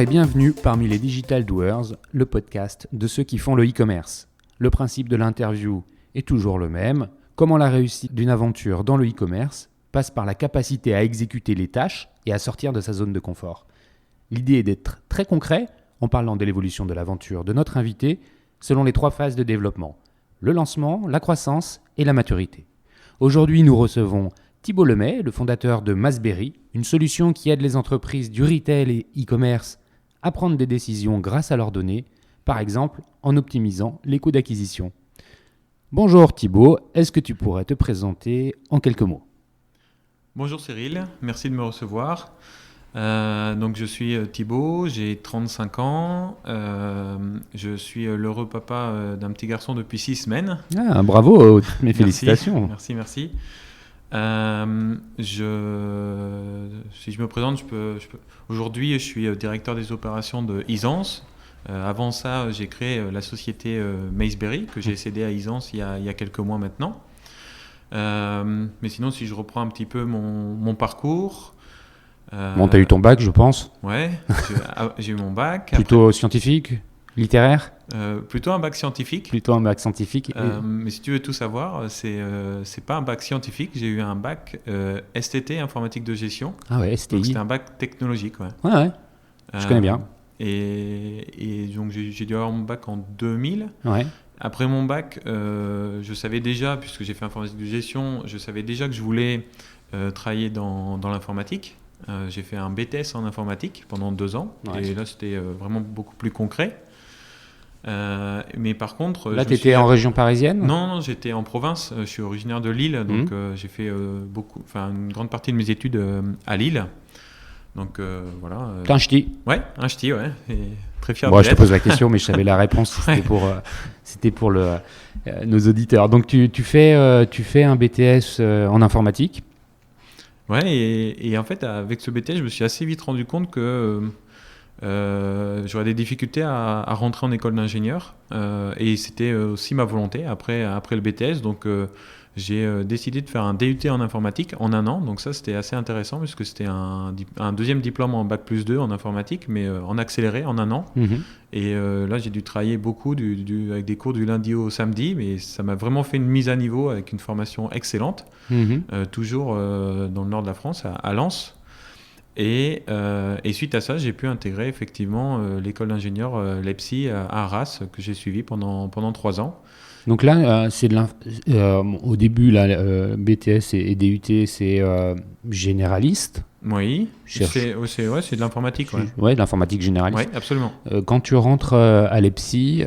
et bienvenue parmi les Digital Doers, le podcast de ceux qui font le e-commerce. Le principe de l'interview est toujours le même. Comment la réussite d'une aventure dans le e-commerce passe par la capacité à exécuter les tâches et à sortir de sa zone de confort. L'idée est d'être très concret en parlant de l'évolution de l'aventure de notre invité selon les 3 phases de développement. Le lancement, la croissance et la maturité. Aujourd'hui, nous recevons Thibault Lemay, le fondateur de Masberry, une solution qui aide les entreprises du retail et e-commerce à prendre des décisions grâce à leurs données, par exemple en optimisant les coûts d'acquisition. Bonjour Thibault, est-ce que tu pourrais te présenter en quelques mots ? Bonjour Cyril, merci de me recevoir. Donc je suis Thibault, j'ai 35 ans, je suis l'heureux papa d'un petit garçon depuis 6 semaines. Ah, bravo, mes félicitations. Merci. Si je me présente, aujourd'hui je suis directeur des opérations de Izance. Avant ça, j'ai créé la société Masberry que j'ai cédée à Izance il y a quelques mois maintenant. Mais sinon, si je reprends un petit peu mon parcours... Bon, tu as eu ton bac, je pense. Ouais, j'ai eu mon bac. Plutôt scientifique, littéraire ? Plutôt un bac scientifique. Plutôt un bac scientifique. Mais si tu veux tout savoir, c'est pas un bac scientifique. J'ai eu un bac STT, informatique de gestion. Ah ouais, STI. Donc c'était un bac technologique, ouais. Ouais, je connais bien. Et donc j'ai dû avoir mon bac en 2000. Ouais. Après mon bac, je savais déjà, puisque j'ai fait informatique de gestion, je savais déjà que je voulais travailler dans l'informatique. J'ai fait un BTS en informatique pendant 2 ans. Ouais. Et là, c'était vraiment beaucoup plus concret. Mais par contre... Là, tu étais en région parisienne ? Non, j'étais en province. Je suis originaire de Lille. Donc, j'ai fait une grande partie de mes études à Lille. Donc, voilà. T'es un ch'ti ? Ouais, un ch'ti, ouais. Et très fier de l'être. Je te pose la question, mais je savais la réponse. C'était pour nos auditeurs. Donc, tu fais un BTS en informatique ? Ouais, et en fait, avec ce BTS, je me suis assez vite rendu compte que j'aurais des difficultés à rentrer en école d'ingénieur. Et c'était aussi ma volonté après le BTS. Donc, j'ai décidé de faire un DUT en informatique en 1 an. Donc ça, c'était assez intéressant puisque c'était un deuxième diplôme en Bac+2 en informatique, mais en accéléré en 1 an. Mmh. Et là, j'ai dû travailler beaucoup avec des cours du lundi au samedi, mais ça m'a vraiment fait une mise à niveau avec une formation excellente, toujours dans le nord de la France, à Lens. Et suite à ça, j'ai pu intégrer effectivement l'école d'ingénieur l'EPSI à Arras, que j'ai suivi pendant 3 ans. Donc là, c'est au début, BTS et DUT, c'est généraliste. Oui, c'est de l'informatique. Ouais, de l'informatique généraliste. Oui, absolument. Quand tu rentres à l'EPSI,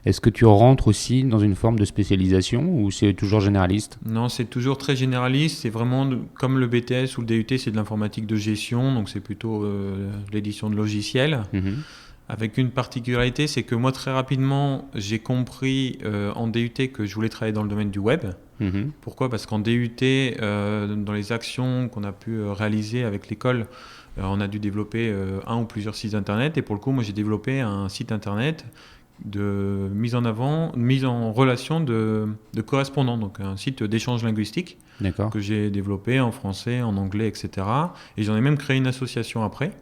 est-ce que tu rentres aussi dans une forme de spécialisation ou c'est toujours généraliste ? Non, c'est toujours très généraliste. C'est vraiment comme le BTS ou le DUT, c'est de l'informatique de gestion. Donc c'est plutôt l'édition de logiciels. Avec une particularité, c'est que moi, très rapidement, j'ai compris en DUT que je voulais travailler dans le domaine du web. Pourquoi ? Parce qu'en DUT, dans les actions qu'on a pu réaliser avec l'école, on a dû développer un ou plusieurs sites internet. Et pour le coup, moi, j'ai développé un site internet de mise en relation de correspondants. Donc, un site d'échange linguistique que j'ai développé en français, en anglais, etc. Et j'en ai même créé une association après.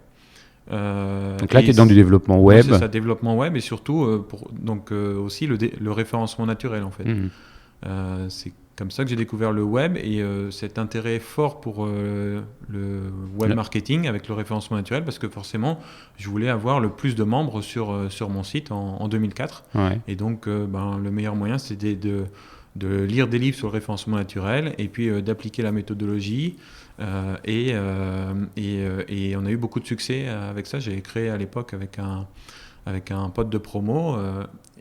Donc là, tu es dans du développement web. C'est ça, développement web et surtout aussi le référencement naturel en fait. C'est comme ça que j'ai découvert le web et cet intérêt fort pour le web marketing avec le référencement naturel parce que forcément, je voulais avoir le plus de membres sur mon site en 2004. Ouais. Et donc, le meilleur moyen, c'était de lire des livres sur le référencement naturel et puis d'appliquer la méthodologie. Et on a eu beaucoup de succès avec ça. J'ai créé à l'époque avec un pote de promo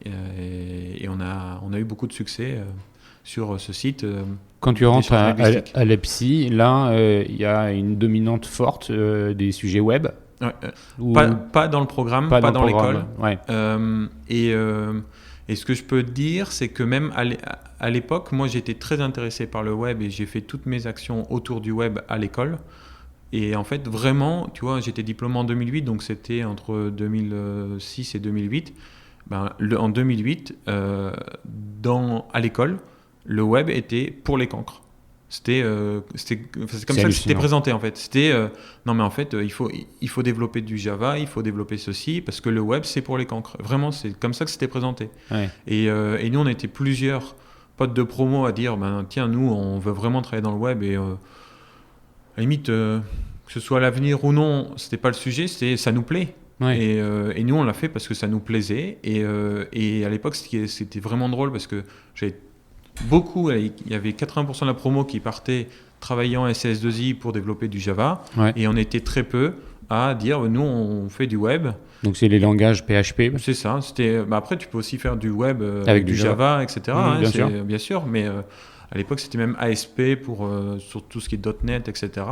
et on a eu beaucoup de succès sur ce site. Quand tu rentres à l'EPSI, là, il y a une dominante forte des sujets web. Ouais, pas dans le programme, pas dans l'école. Ouais. Et ce que je peux te dire, c'est que même à l'époque, moi j'étais très intéressé par le web et j'ai fait toutes mes actions autour du web à l'école. Et en fait, vraiment, tu vois, j'étais diplômé en 2008, donc c'était entre 2006 et 2008. En 2008, à l'école, le web était pour les cancres. C'est comme ça que c'était hallucinant. présenté en fait. C'était non mais en fait il faut développer du Java, il faut développer ceci parce que le web c'est pour les cancres. Vraiment c'est comme ça que c'était présenté. Ouais. Et nous on était plusieurs potes de promo à dire ben tiens nous on veut vraiment travailler dans le web et à la limite que ce soit l'avenir ou non c'était pas le sujet, ça nous plaît. Ouais. Et nous on l'a fait parce que ça nous plaisait et à l'époque c'était vraiment drôle parce que j'avais il y avait 80% de la promo qui partait travailler en SS2I pour développer du Java Ouais. et on était très peu à dire nous on fait du web. Donc c'est les langages PHP. C'est ça. Après tu peux aussi faire du web Avec du du Java, etc. bien sûr. Mais à l'époque c'était même ASP pour sur tout ce qui est .NET, etc.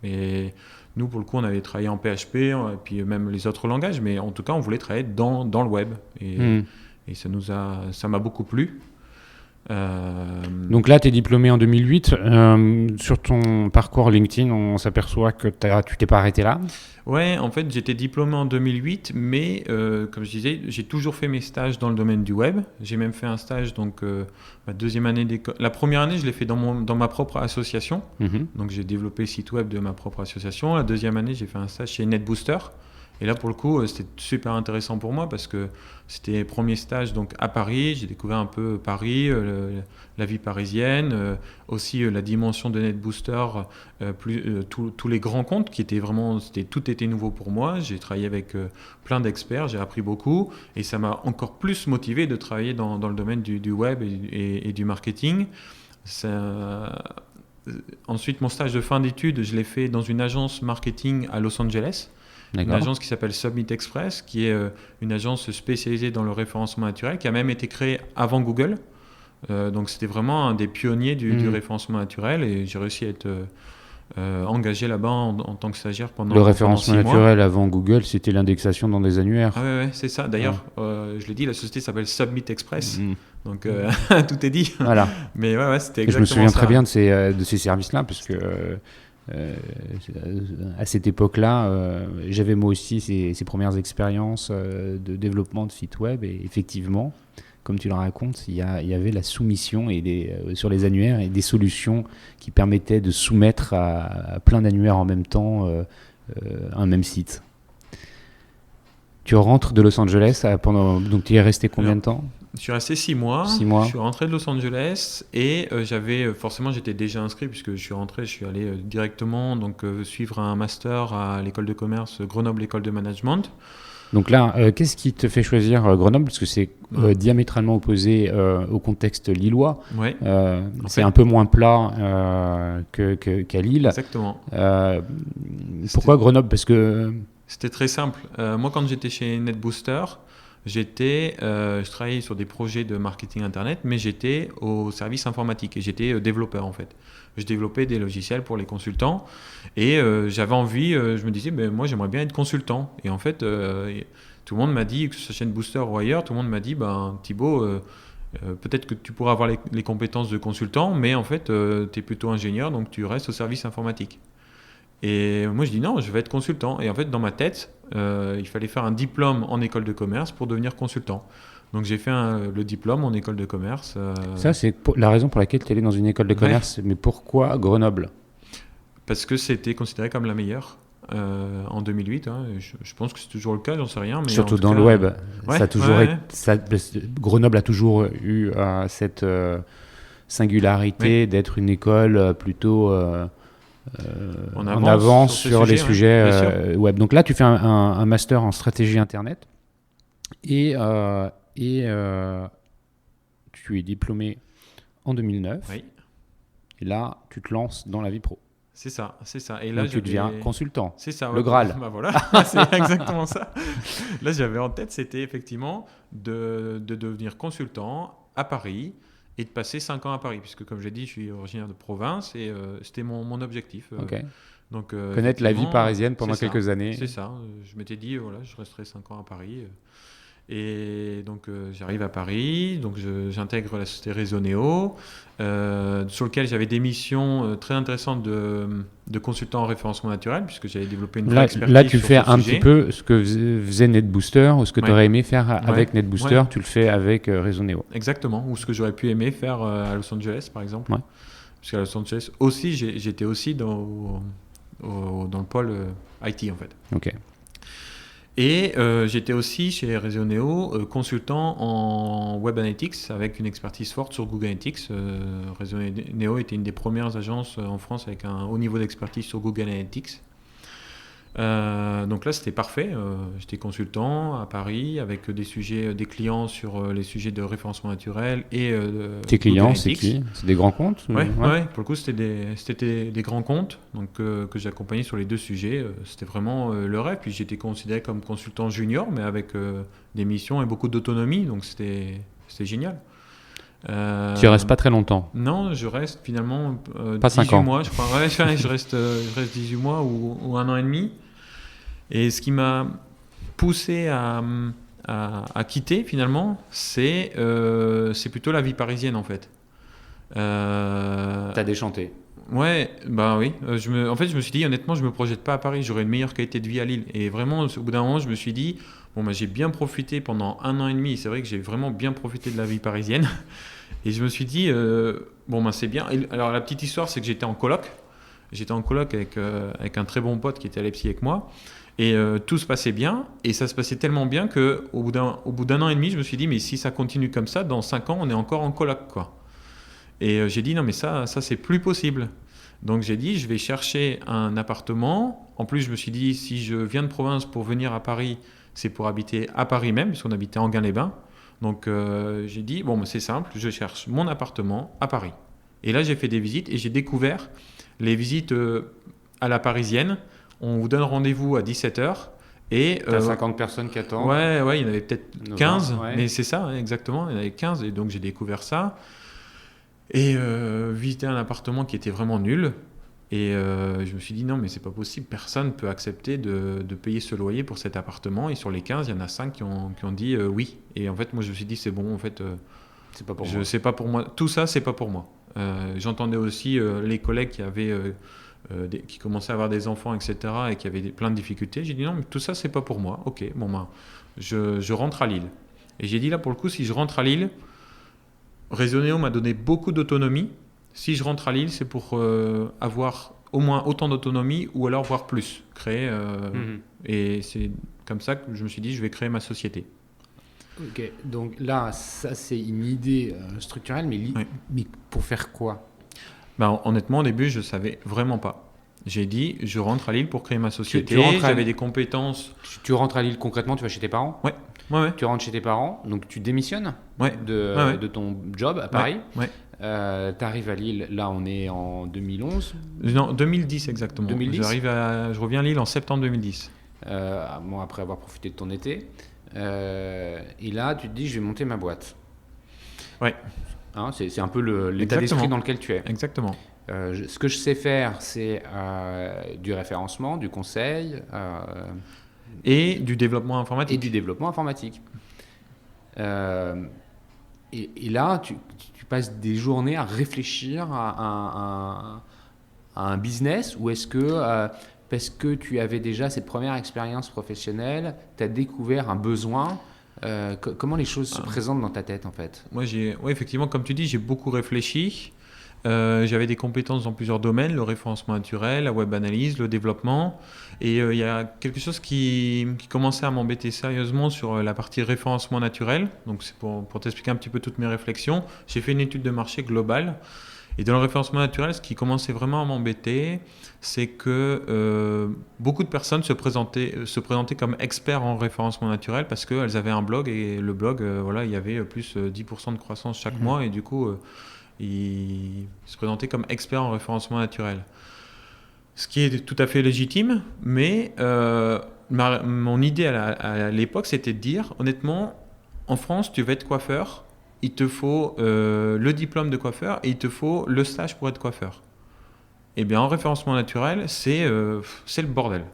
Et nous pour le coup on avait travaillé en PHP et puis même les autres langages, mais en tout cas on voulait travailler dans le web et ça m'a beaucoup plu. Donc là, tu es diplômé en 2008. Sur ton parcours LinkedIn, on s'aperçoit que tu t'es pas arrêté là. Ouais, en fait, j'étais diplômé en 2008, mais comme je disais, j'ai toujours fait mes stages dans le domaine du web. J'ai même fait un stage, donc ma deuxième année d'école. La première année, je l'ai fait dans ma propre association. Donc j'ai développé le site web de ma propre association. La deuxième année, j'ai fait un stage chez NetBooster. Et là, pour le coup, c'était super intéressant pour moi parce que c'était le premier stage donc, à Paris. J'ai découvert un peu Paris, la vie parisienne, aussi la dimension de NetBooster, tous les grands comptes qui étaient vraiment, tout était nouveau pour moi. J'ai travaillé avec plein d'experts, j'ai appris beaucoup et ça m'a encore plus motivé de travailler dans le domaine du web et du marketing. Ensuite, mon stage de fin d'études, je l'ai fait dans une agence marketing à Los Angeles. Une agence qui s'appelle Submit Express, qui est une agence spécialisée dans le référencement naturel, qui a même été créée avant Google. Donc c'était vraiment un des pionniers du référencement naturel et j'ai réussi à être engagé là-bas en tant que stagiaire pendant 6 mois. Le référencement naturel avant Google, c'était l'indexation dans des annuaires. Ah ouais, c'est ça. D'ailleurs, je l'ai dit, la société s'appelle Submit Express. Donc tout est dit. Voilà. Mais ouais, c'était exactement ça. Je me souviens très bien de ces services-là parce que à cette époque-là, j'avais moi aussi ces premières expériences de développement de sites web et effectivement, comme tu le racontes, il y avait la soumission sur les annuaires et des solutions qui permettaient de soumettre à plein d'annuaires en même temps un même site. Tu rentres de Los Angeles donc tu y es resté combien de temps ? Je suis resté 6 mois. 6 mois. Je suis rentré de Los Angeles et forcément j'étais déjà inscrit puisque je suis allé directement suivre un master à l'école de commerce Grenoble École de Management. Donc là, qu'est-ce qui te fait choisir Grenoble ? Parce que c'est diamétralement opposé au contexte lillois. Ouais. C'est un peu moins plat qu'à Lille. Exactement. Pourquoi Grenoble ? Parce que... C'était très simple. Moi, quand j'étais chez NetBooster, je travaillais sur des projets de marketing internet, mais j'étais au service informatique et j'étais développeur en fait. Je développais des logiciels pour les consultants et j'avais envie, je me disais, moi j'aimerais bien être consultant. Et en fait, tout le monde m'a dit, que ce soit chez NetBooster ou ailleurs, tout le monde m'a dit, Thibaut, peut-être que tu pourras avoir les compétences de consultant, mais en fait, tu es plutôt ingénieur, donc tu restes au service informatique. Et moi, je dis non, je vais être consultant. Et en fait, dans ma tête, il fallait faire un diplôme en école de commerce pour devenir consultant. Donc, j'ai fait le diplôme en école de commerce. Ça, c'est la raison pour laquelle tu es allé dans une école de commerce. Mais pourquoi Grenoble ? Parce que c'était considéré comme la meilleure en 2008. Hein. Je pense que c'est toujours le cas, j'en sais rien. Mais surtout dans le web. Grenoble a toujours eu cette singularité d'être une école plutôt... en avance sur les sujets web. Donc là, tu fais un master en stratégie Internet et tu es diplômé en 2009. Oui. Et là, tu te lances dans la vie pro. C'est ça. Et là, donc tu deviens consultant. C'est ça. Le Graal. Voilà, c'est exactement ça. Là, j'avais en tête, c'était effectivement de devenir consultant à Paris et de passer 5 ans à Paris, puisque comme je l'ai dit, je suis originaire de province et c'était mon objectif. Donc, connaître la vie parisienne pendant quelques années. C'est ça. Je m'étais dit, voilà, je resterai 5 ans à Paris. Et donc, j'arrive à Paris, donc j'intègre la société Réseau sur lequel j'avais des missions très intéressantes de consultant en référencement naturel, puisque j'avais développé une vraie expertise. Là, tu fais un petit peu ce que faisait NetBooster, ou ce que tu aurais aimé faire avec NetBooster, tu le fais avec Réseau. Exactement, ou ce que j'aurais pu aimer faire à Los Angeles, par exemple. Parce qu'à Los Angeles aussi, j'étais aussi dans le pôle IT en fait. Ok. Et j'étais aussi chez Resoneo consultant en Web Analytics avec une expertise forte sur Google Analytics. Resoneo était une des premières agences en France avec un haut niveau d'expertise sur Google Analytics. Donc là, c'était parfait. J'étais consultant à Paris avec des clients sur les sujets de référencement naturel et Tes clients, c'est qui? C'est des grands comptes? Ouais, pour le coup, c'était des grands comptes donc, que j'accompagnais sur les deux sujets. C'était vraiment le rêve. Puis j'étais considéré comme consultant junior, mais avec des missions et beaucoup d'autonomie. Donc c'était génial. Tu restes pas très longtemps? Non, je reste finalement pas 18 5 ans. mois, je crois. Ouais, je reste 18 mois ou 1 an et demi. Et ce qui m'a poussé à quitter finalement, c'est plutôt la vie parisienne en fait. T'as déchanté? Ouais, bah oui. En fait, je me suis dit, honnêtement, je me projette pas à Paris, j'aurais une meilleure qualité de vie à Lille. Et vraiment, au bout d'un moment, je me suis dit, bon, bah, j'ai bien profité pendant 1 an et demi. C'est vrai que j'ai vraiment bien profité de la vie parisienne. Et je me suis dit, bon, bah, c'est bien. Alors, la petite histoire, c'est que j'étais en coloc. J'étais en coloc avec un très bon pote qui était à Leipzig avec moi. Et tout se passait bien. Et ça se passait tellement bien qu'au bout d'un an et demi, je me suis dit, mais si ça continue comme ça, dans 5 ans, on est encore en coloc, quoi. Et j'ai dit non mais ça c'est plus possible. Donc j'ai dit je vais chercher un appartement. En plus je me suis dit si je viens de province pour venir à Paris, c'est pour habiter à Paris même, puisqu'on habitait en Enghien-les-Bains. Donc j'ai dit bon c'est simple, je cherche mon appartement à Paris. Et là j'ai fait des visites et j'ai découvert les visites à la parisienne. On vous donne rendez-vous à 17h. Et t'as 50 personnes qui attendent. Ouais, il y en avait peut-être 15, ouais. Mais c'est ça, hein, exactement, il y en avait 15 et donc j'ai découvert ça. Et visiter un appartement qui était vraiment nul. Et je me suis dit non mais c'est pas possible, personne ne peut accepter de payer ce loyer pour cet appartement. Et sur les 15, il y en a 5 qui ont dit oui. Et en fait moi je me suis dit c'est bon en fait, c'est pas pour moi. C'est pas pour moi. Tout ça c'est pas pour moi. J'entendais aussi les collègues qui commençaient à avoir des enfants etc. et qui avaient plein de difficultés. J'ai dit non mais tout ça c'est pas pour moi. Ok bon ben je rentre à Lille. Et j'ai dit là pour le coup si je rentre à Lille, Resoneo m'a donné beaucoup d'autonomie. Si je rentre à Lille, c'est pour avoir au moins autant d'autonomie ou alors voire plus. Créer. Et c'est comme ça que je me suis dit, je vais créer ma société. Ok, donc là, ça c'est une idée structurelle, mais pour faire quoi? Ben, honnêtement, au début, je ne savais vraiment pas. J'ai dit, je rentre à Lille pour créer ma société. J'avais des compétences. Tu rentres à Lille concrètement, tu vas chez tes parents? Ouais. Tu rentres chez tes parents, donc tu démissionnes de ton job à Paris. Ouais. Tu arrives à Lille, là on est en 2011. Non, 2010 exactement. 2010. Je reviens à Lille en septembre 2010. Moi, après avoir profité de ton été. Et là, tu te dis, je vais monter ma boîte. Ouais. Hein, c'est un peu l'état d'esprit dans lequel tu es. Exactement. Ce que je sais faire, c'est du référencement, du conseil. Et du développement informatique. Et là, tu passes des journées à réfléchir à un business, ou est-ce que, parce que tu avais déjà cette première expérience professionnelle, tu as découvert un besoin? Comment les choses se présentent dans ta tête en fait? Moi, effectivement, comme tu dis, j'ai beaucoup réfléchi. J'avais des compétences dans plusieurs domaines, le référencement naturel, la web analyse, le développement. Et il y a quelque chose qui commençait à m'embêter sérieusement sur la partie référencement naturel. Donc c'est pour t'expliquer un petit peu toutes mes réflexions. J'ai fait une étude de marché globale. Et dans le référencement naturel, ce qui commençait vraiment à m'embêter, c'est que beaucoup de personnes se présentaient comme experts en référencement naturel parce qu'elles avaient un blog et le blog, il y avait plus 10% de croissance chaque mois et du coup, ils se présentaient comme experts en référencement naturel. Ce qui est tout à fait légitime, mais mon idée à l'époque, c'était de dire, honnêtement, en France, tu veux être coiffeur, il te faut le diplôme de coiffeur et il te faut le stage pour être coiffeur. Eh bien, en référencement naturel, c'est le bordel.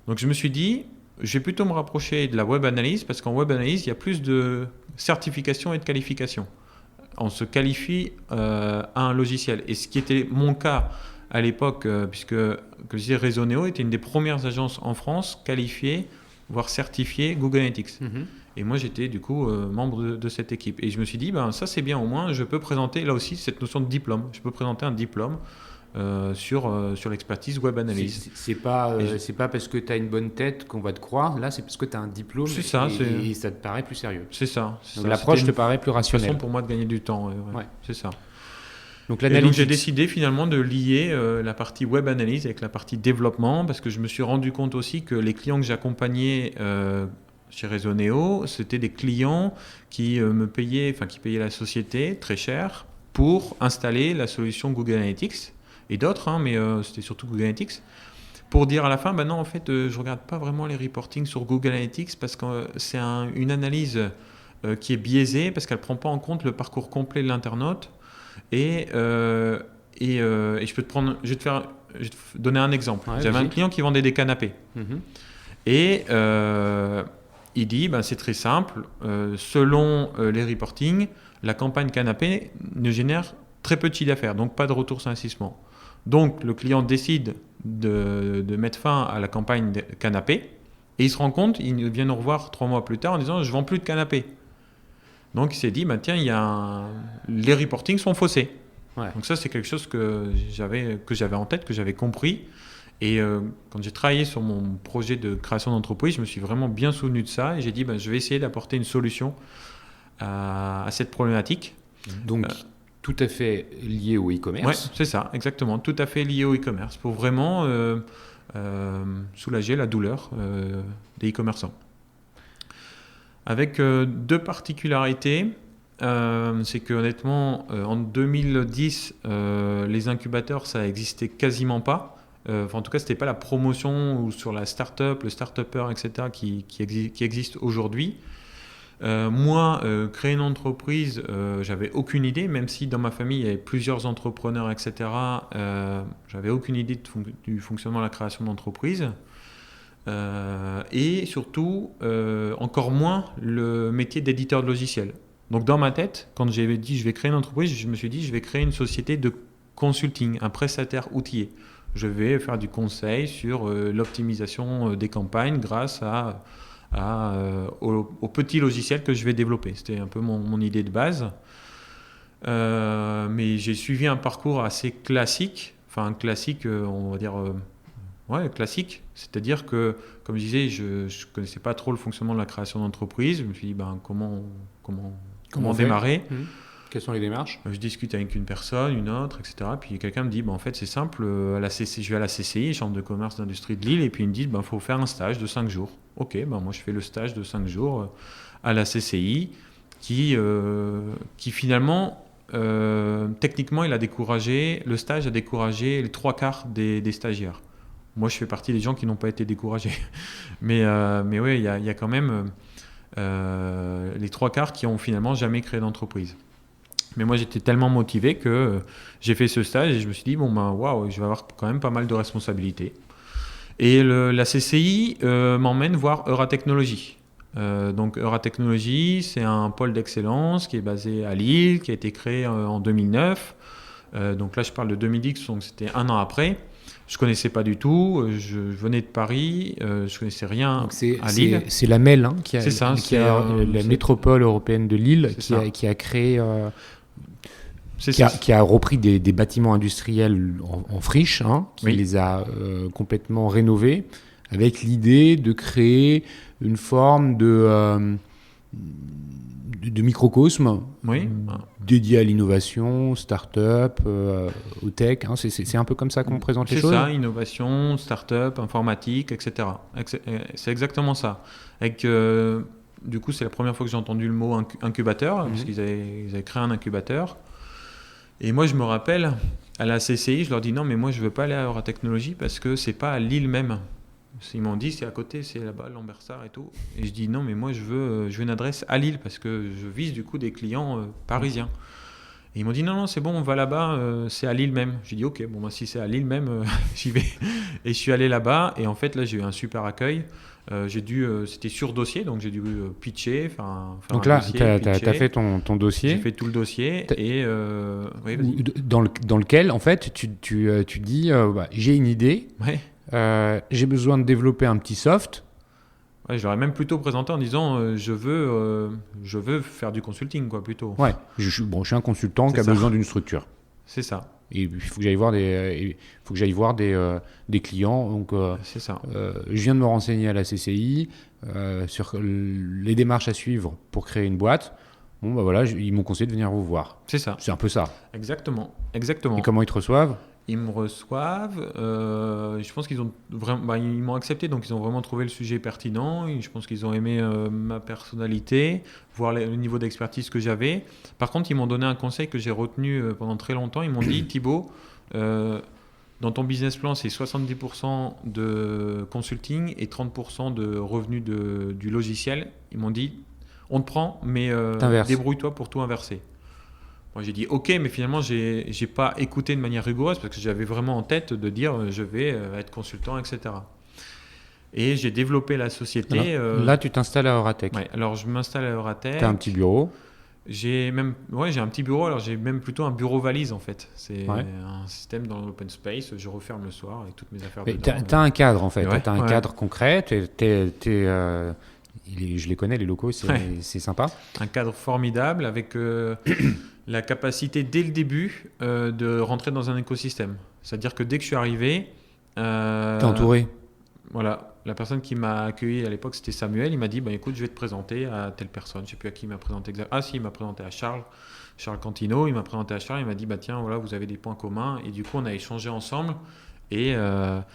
Donc, je me suis dit, je vais plutôt me rapprocher de la web analyse parce qu'en web analyse, il y a plus de certification et de qualification. On se qualifie à un logiciel. Et ce qui était mon cas à l'époque, puisque je disais, Resoneo était une des premières agences en France qualifiées voire certifié Google Analytics. Et moi, j'étais du coup membre de cette équipe. Et je me suis dit, ça c'est bien, au moins, je peux présenter là aussi cette notion de diplôme. Je peux présenter un diplôme sur l'expertise web analyse. C'est pas parce que tu as une bonne tête qu'on va te croire. Là, c'est parce que tu as un diplôme et ça te paraît plus sérieux. C'est ça. Donc l'approche te paraît plus rationnelle. C'est une façon pour moi de gagner du temps. Ouais. C'est ça. Donc j'ai décidé finalement de lier la partie web analyse avec la partie développement parce que je me suis rendu compte aussi que les clients que j'accompagnais chez Resoneo, c'était des clients qui qui payaient la société très cher pour installer la solution Google Analytics et d'autres, mais c'était surtout Google Analytics. Pour dire à la fin, non, en fait, je regarde pas vraiment les reportings sur Google Analytics parce que c'est une analyse qui est biaisée parce qu'elle prend pas en compte le parcours complet de l'internaute. Et je vais te donner un exemple. Ouais, j'avais un client qui vendait des canapés. Et il dit, c'est très simple. Selon les reportings, la campagne canapé ne génère très peu de chiffre d'affaires, donc pas de retour sur investissement. Donc le client décide de mettre fin à la campagne canapé et il se rend compte, il vient nous revoir 3 mois plus tard en disant, je vends plus de canapés. Donc il s'est dit, tiens, les reportings sont faussés. Ouais. Donc ça, c'est quelque chose que j'avais en tête, que j'avais compris. Et quand j'ai travaillé sur mon projet de création d'entreprise, je me suis vraiment bien souvenu de ça. Et j'ai dit, je vais essayer d'apporter une solution à cette problématique. Donc tout à fait lié au e-commerce. Oui, c'est ça, exactement. Tout à fait lié au e-commerce pour vraiment soulager la douleur des e-commerçants. Avec 2 particularités, c'est que honnêtement, en 2010, les incubateurs, ça n'existait quasiment pas. En tout cas, ce n'était pas la promotion ou sur la start-up, le start-upper, etc., qui existe aujourd'hui. Moi, créer une entreprise, j'avais aucune idée, même si dans ma famille, il y avait plusieurs entrepreneurs, etc., j'avais aucune idée du fonctionnement de la création d'entreprise. Et surtout, encore moins le métier d'éditeur de logiciels. Donc dans ma tête, quand j'avais dit je vais créer une entreprise, je me suis dit je vais créer une société de consulting, un prestataire outillé. Je vais faire du conseil sur l'optimisation des campagnes grâce au petit logiciel que je vais développer. C'était un peu mon idée de base. Mais j'ai suivi un parcours assez classique, on va dire... classique, c'est-à-dire que, comme je disais, je ne connaissais pas trop le fonctionnement de la création d'entreprise. Je me suis dit, comment démarrer. Quelles sont les démarches? Je discute avec une personne, une autre, etc. Puis quelqu'un me dit, en fait, c'est simple, je vais à la CCI, Chambre de commerce d'industrie de Lille, et puis ils me disent, faut faire un stage de 5 jours. Ok, moi je fais le stage de 5 jours à la CCI, qui finalement... techniquement, le stage a découragé les 3/4 des stagiaires. Moi, je fais partie des gens qui n'ont pas été découragés. Mais oui, il y a quand même les 3/4 qui ont finalement jamais créé d'entreprise. Mais moi, j'étais tellement motivé que j'ai fait ce stage et je me suis dit, waouh, je vais avoir quand même pas mal de responsabilités. Et la CCI m'emmène voir Euratechnologie. Donc Euratechnologie, c'est un pôle d'excellence qui est basé à Lille, qui a été créé en 2009. Donc là, je parle de 2010, donc c'était 1 an après. Je ne connaissais pas du tout, je venais de Paris, je ne connaissais rien à Lille. C'est la MEL, la métropole européenne de Lille, qui a créé... qui a repris des bâtiments industriels en friche, qui les a complètement rénovés, avec l'idée de créer une forme de microcosme dédié à l'innovation, start-up, au tech. C'est un peu comme ça qu'on présente les choses. C'est ça, innovation, start-up, informatique, etc. C'est exactement ça. Du coup, c'est la première fois que j'ai entendu le mot incubateur, parce qu'ils avaient créé un incubateur. Et moi, je me rappelle, à la CCI, je leur dis non, mais moi, je ne veux pas aller à Euratechnologie parce que ce n'est pas à Lille même. Ils m'ont dit c'est à côté, c'est là-bas, Lambersart et tout. Et je dis non, mais moi je veux une adresse à Lille parce que je vise du coup des clients parisiens. Et ils m'ont dit non, c'est bon, on va là-bas, c'est à Lille même. J'ai dit ok, si c'est à Lille même, j'y vais. Et je suis allé là-bas et en fait là j'ai eu un super accueil. C'était sur dossier, donc j'ai dû pitcher. Donc là, tu as fait ton dossier. J'ai fait tout le dossier. Dans lequel en fait tu dis j'ai une idée. Ouais. J'ai besoin de développer un petit soft. Ouais, je l'aurais même plutôt présenté en disant je veux faire du consulting, quoi, plutôt. Ouais, je suis un consultant C'est qui a ça. besoin d'une structure. C'est ça, Et il faut que j'aille voir des clients. Donc, c'est ça. je viens de me renseigner à la CCI sur les démarches à suivre pour créer une boîte. Bon, bah voilà, ils m'ont conseillé de venir vous voir. C'est ça. C'est un peu ça. Exactement. Et comment ils te reçoivent? Ils me reçoivent. Je pense qu'ils ont vraiment, ils m'ont accepté, donc ils ont vraiment trouvé le sujet pertinent. Et je pense qu'ils ont aimé ma personnalité, voir le niveau d'expertise que j'avais. Par contre, ils m'ont donné un conseil que j'ai retenu pendant très longtemps. Ils m'ont dit, Thibaut, dans ton business plan, c'est 70% de consulting et 30% de revenus du logiciel. Ils m'ont dit, on te prend, mais débrouille-toi pour tout inverser. Moi, j'ai dit OK, mais finalement, j'ai pas écouté de manière rigoureuse parce que j'avais vraiment en tête de dire je vais être consultant, etc. Et j'ai développé la société. Là, tu t'installes à Euratech. Ouais, alors, je m'installe à Euratech. Tu as un petit bureau. J'ai un petit bureau. Alors, j'ai même plutôt un bureau valise en fait. C'est Ouais. un système dans l'open space. Je referme le soir avec toutes mes affaires Mais dedans. tu as un cadre en fait. Ouais, Tu as un cadre concret. Je les connais, les locaux, c'est sympa. Un cadre formidable avec la capacité dès le début de rentrer dans un écosystème. C'est-à-dire que dès que je suis arrivé... T'es entouré. Voilà, la personne qui m'a accueilli à l'époque, c'était Samuel. Il m'a dit, écoute, je vais te présenter à telle personne. Je ne sais plus à qui il m'a présenté exactement. Ah si, il m'a présenté à Charles Cantino. Il m'a présenté à Charles. Il m'a dit, tiens, voilà, vous avez des points communs. Et du coup, on a échangé ensemble. Et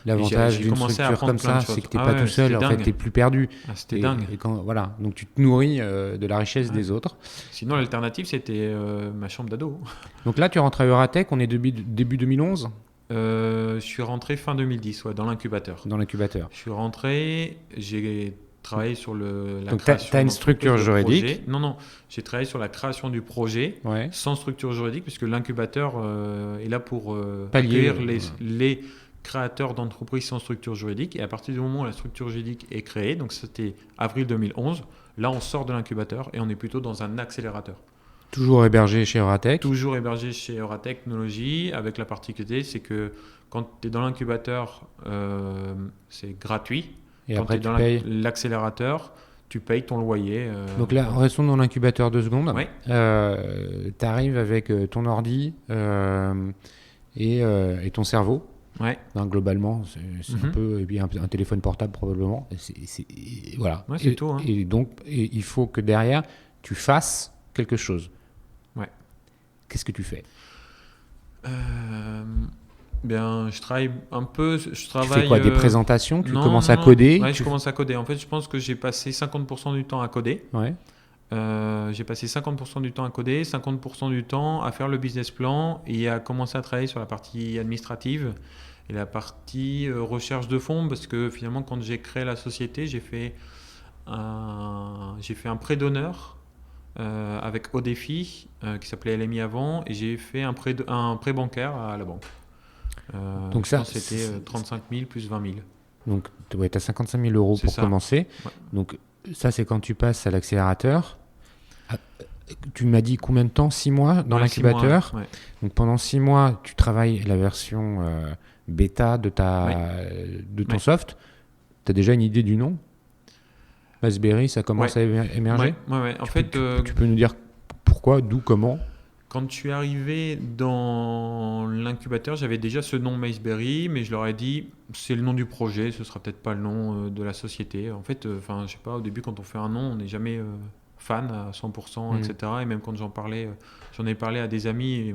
l'avantage d'une structure comme ça, c'est que tu n'es pas tout seul, en fait, tu n'es plus perdu. C'était dingue. Voilà. Donc tu te nourris de la richesse des autres. Sinon, l'alternative, c'était ma chambre d'ado. Donc là, tu rentres à Euratech, on est début 2011 Je suis rentré fin 2010, dans l'incubateur. Dans l'incubateur. Je suis rentré, j'ai travaillé sur la Donc création. Tu as une structure juridique. Projet. Non, j'ai travaillé sur la création du projet sans structure juridique, puisque l'incubateur est là pour accueillir les créateurs d'entreprises sans structure juridique. Et à partir du moment où la structure juridique est créée, donc c'était avril 2011, là on sort de l'incubateur et on est plutôt dans un accélérateur. Toujours hébergé chez Euratech. Toujours hébergé chez Euratech Technologies, avec la particularité, c'est que quand tu es dans l'incubateur, c'est gratuit. Et quand après, tu es dans l'accélérateur, tu payes ton loyer. Donc là, restons dans l'incubateur 2 secondes. Oui. Tu arrives avec ton ordi et ton cerveau. Ouais. Globalement, c'est un peu, et puis un téléphone portable probablement. Voilà. Ouais, c'est tout. Hein. Et donc, il faut que derrière, tu fasses quelque chose. Ouais. Qu'est-ce que tu fais? Je travaille un peu. Tu fais quoi, des présentations? Tu commences à coder? Ouais, je commence à coder. En fait, je pense que j'ai passé 50% du temps à coder. Ouais. J'ai passé 50% du temps à coder, 50% du temps à faire le business plan et à commencer à travailler sur la partie administrative et la partie recherche de fonds, parce que finalement, quand j'ai créé la société, j'ai fait un prêt d'honneur avec Odefi qui s'appelait LMI avant, et j'ai fait un prêt bancaire à la banque. Donc ça, c'était 35 000 plus 20 000. Donc tu as 55 000 euros pour commencer. Ouais. Donc ça, c'est quand tu passes à l'accélérateur. Tu m'as dit combien de temps? 6 mois dans l'incubateur. 6 mois, ouais. Donc pendant 6 mois, tu travailles la version bêta de ton soft. Tu as déjà une idée du nom? Raspberry, ça commence à émerger? Ouais. En fait, tu peux nous dire pourquoi, d'où, comment? Quand je suis arrivé dans l'incubateur, j'avais déjà ce nom Maceberry, mais je leur ai dit c'est le nom du projet, ce sera peut-être pas le nom de la société. En fait, je sais pas, au début quand on fait un nom, on n'est jamais fan à 100%, etc. Et même quand j'en ai parlé à des amis, et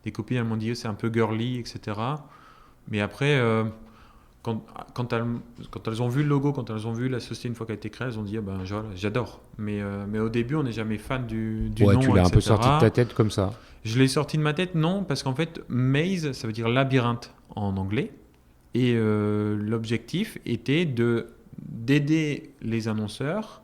des copines, elles m'ont dit c'est un peu girly, etc. Mais après, quand elles ont vu le logo, quand elles ont vu la société une fois qu'elle a été créée, elles ont dit j'adore. Mais au début, on n'est jamais fan du nom. Tu l'as etc. un peu sorti de ta tête comme ça? Je l'ai sorti de ma tête, non, parce qu'en fait, maze, ça veut dire labyrinthe en anglais. Et l'objectif était d'aider les annonceurs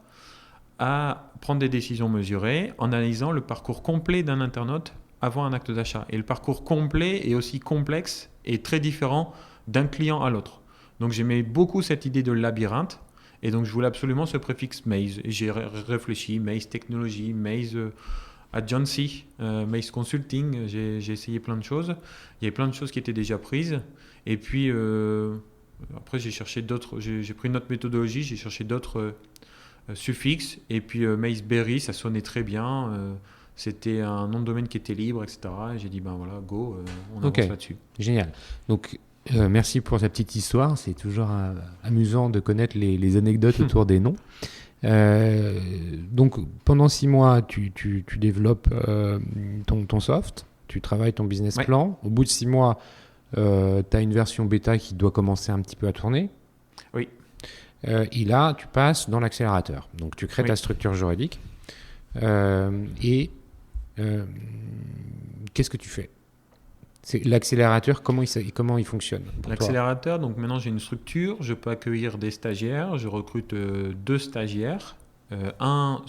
à prendre des décisions mesurées en analysant le parcours complet d'un internaute avant un acte d'achat. Et le parcours complet est aussi complexe et très différent d'un client à l'autre. Donc j'aimais beaucoup cette idée de labyrinthe, et donc je voulais absolument ce préfixe Maze. Et j'ai réfléchi, Maze Technology, Maze Agency, Maze Consulting, j'ai essayé plein de choses. Il y avait plein de choses qui étaient déjà prises. Et puis Après, j'ai pris une autre méthodologie, j'ai cherché d'autres suffixes. Et puis, Maceberry, ça sonnait très bien. C'était un nom de domaine qui était libre, etc. Et j'ai dit, ben voilà, go, on avance là-dessus. Génial. Donc, merci pour cette petite histoire. C'est toujours amusant de connaître les anecdotes autour des noms. Donc, pendant 6 mois, tu développes ton soft, tu travailles ton business plan. Au bout de 6 mois, tu as une version bêta qui doit commencer un petit peu à tourner. Oui. Et là, tu passes dans l'accélérateur. Donc, tu crées ta structure juridique. Qu'est-ce que tu fais? C'est l'accélérateur, comment il fonctionne? L'accélérateur, donc maintenant j'ai une structure, je peux accueillir des stagiaires, je recrute 2 stagiaires, un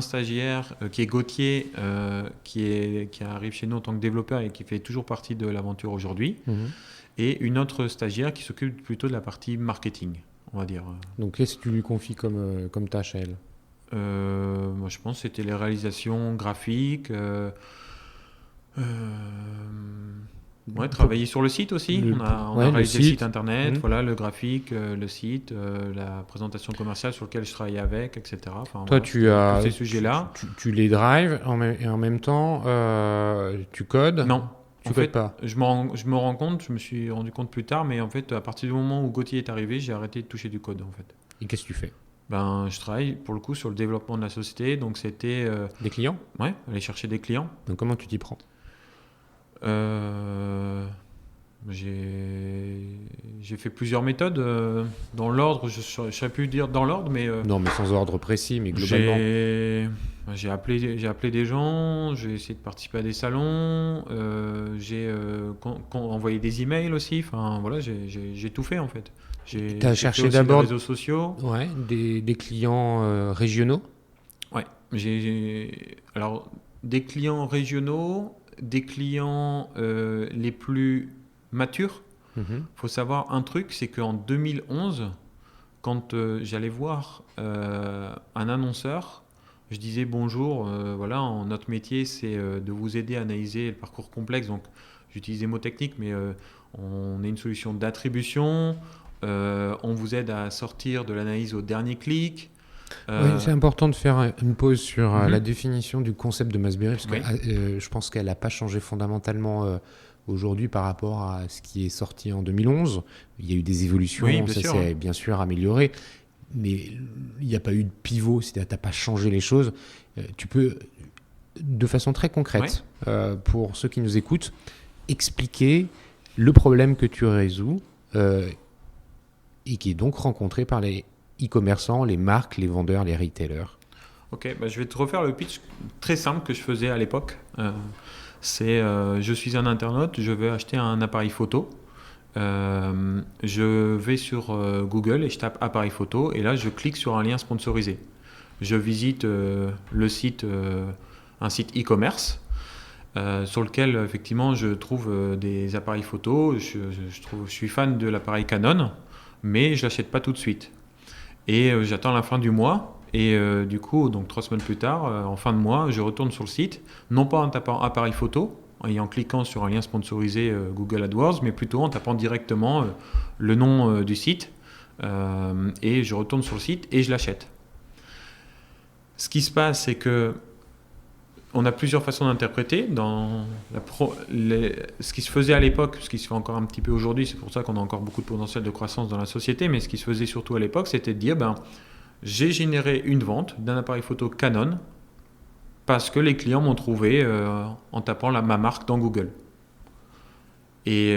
stagiaire qui est Gauthier, qui arrive chez nous en tant que développeur et qui fait toujours partie de l'aventure aujourd'hui, et une autre stagiaire qui s'occupe plutôt de la partie marketing, on va dire. Donc qu'est-ce que tu lui confies comme tâche à elle? Moi je pense que c'était les réalisations graphiques. Travailler sur le site aussi. On a réalisé le site internet, voilà, le graphique, le site, la présentation commerciale sur laquelle je travaillais avec, etc. Enfin, toi, tous ces sujets-là. Tu les drives et en même temps, tu codes? Non. Tu codes pas. Je me rends compte, je me suis rendu compte plus tard, mais en fait, à partir du moment où Gauthier est arrivé, j'ai arrêté de toucher du code, en fait. Et qu'est-ce que tu fais? Je travaille pour le coup sur le développement de la société, donc c'était... Des clients? Ouais, aller chercher des clients. Donc comment tu t'y prends? J'ai fait plusieurs méthodes dans l'ordre, je ne saurais plus dire dans l'ordre, mais... non, mais sans ordre précis, mais globalement. J'ai appelé des gens, j'ai essayé de participer à des salons, j'ai envoyé des emails aussi, enfin voilà, j'ai tout fait en fait. Tu as cherché d'abord des réseaux sociaux. Ouais, des clients régionaux? Ouais, alors des clients régionaux, des clients les plus matures. Faut savoir un truc, c'est qu'en 2011, quand j'allais voir un annonceur, je disais bonjour, voilà, notre métier c'est de vous aider à analyser le parcours complexe. Donc j'utilise des mots techniques, mais on est une solution d'attribution. On vous aide à sortir de l'analyse au dernier clic. Oui, c'est important de faire une pause sur la définition du concept de Maceberry, parce que je pense qu'elle n'a pas changé fondamentalement aujourd'hui par rapport à ce qui est sorti en 2011. Il y a eu des évolutions, ça s'est bien sûr amélioré, mais il n'y a pas eu de pivot, c'est-à-dire que tu n'as pas changé les choses. Tu peux, de façon très concrète, pour ceux qui nous écoutent, expliquer le problème que tu résous et qui est donc rencontré par les e-commerçants, les marques, les vendeurs, les retailers. Ok, je vais te refaire le pitch très simple que je faisais à l'époque. Je suis un internaute, je veux acheter un appareil photo. Je vais sur Google et je tape appareil photo et là je clique sur un lien sponsorisé. Je visite un site e-commerce sur lequel effectivement je trouve des appareils photo. Je suis fan de l'appareil Canon, mais je ne l'achète pas tout de suite. Et j'attends la fin du mois. Et du coup, donc 3 semaines plus tard, en fin de mois, je retourne sur le site, non pas en tapant appareil photo et en cliquant sur un lien sponsorisé Google AdWords, mais plutôt en tapant directement le nom du site. Et je retourne sur le site et je l'achète. Ce qui se passe, c'est que on a plusieurs façons d'interpréter. Ce qui se faisait à l'époque, ce qui se fait encore un petit peu aujourd'hui, c'est pour ça qu'on a encore beaucoup de potentiel de croissance dans la société, mais ce qui se faisait surtout à l'époque, c'était de dire, j'ai généré une vente d'un appareil photo Canon parce que les clients m'ont trouvé en tapant ma marque dans Google. Et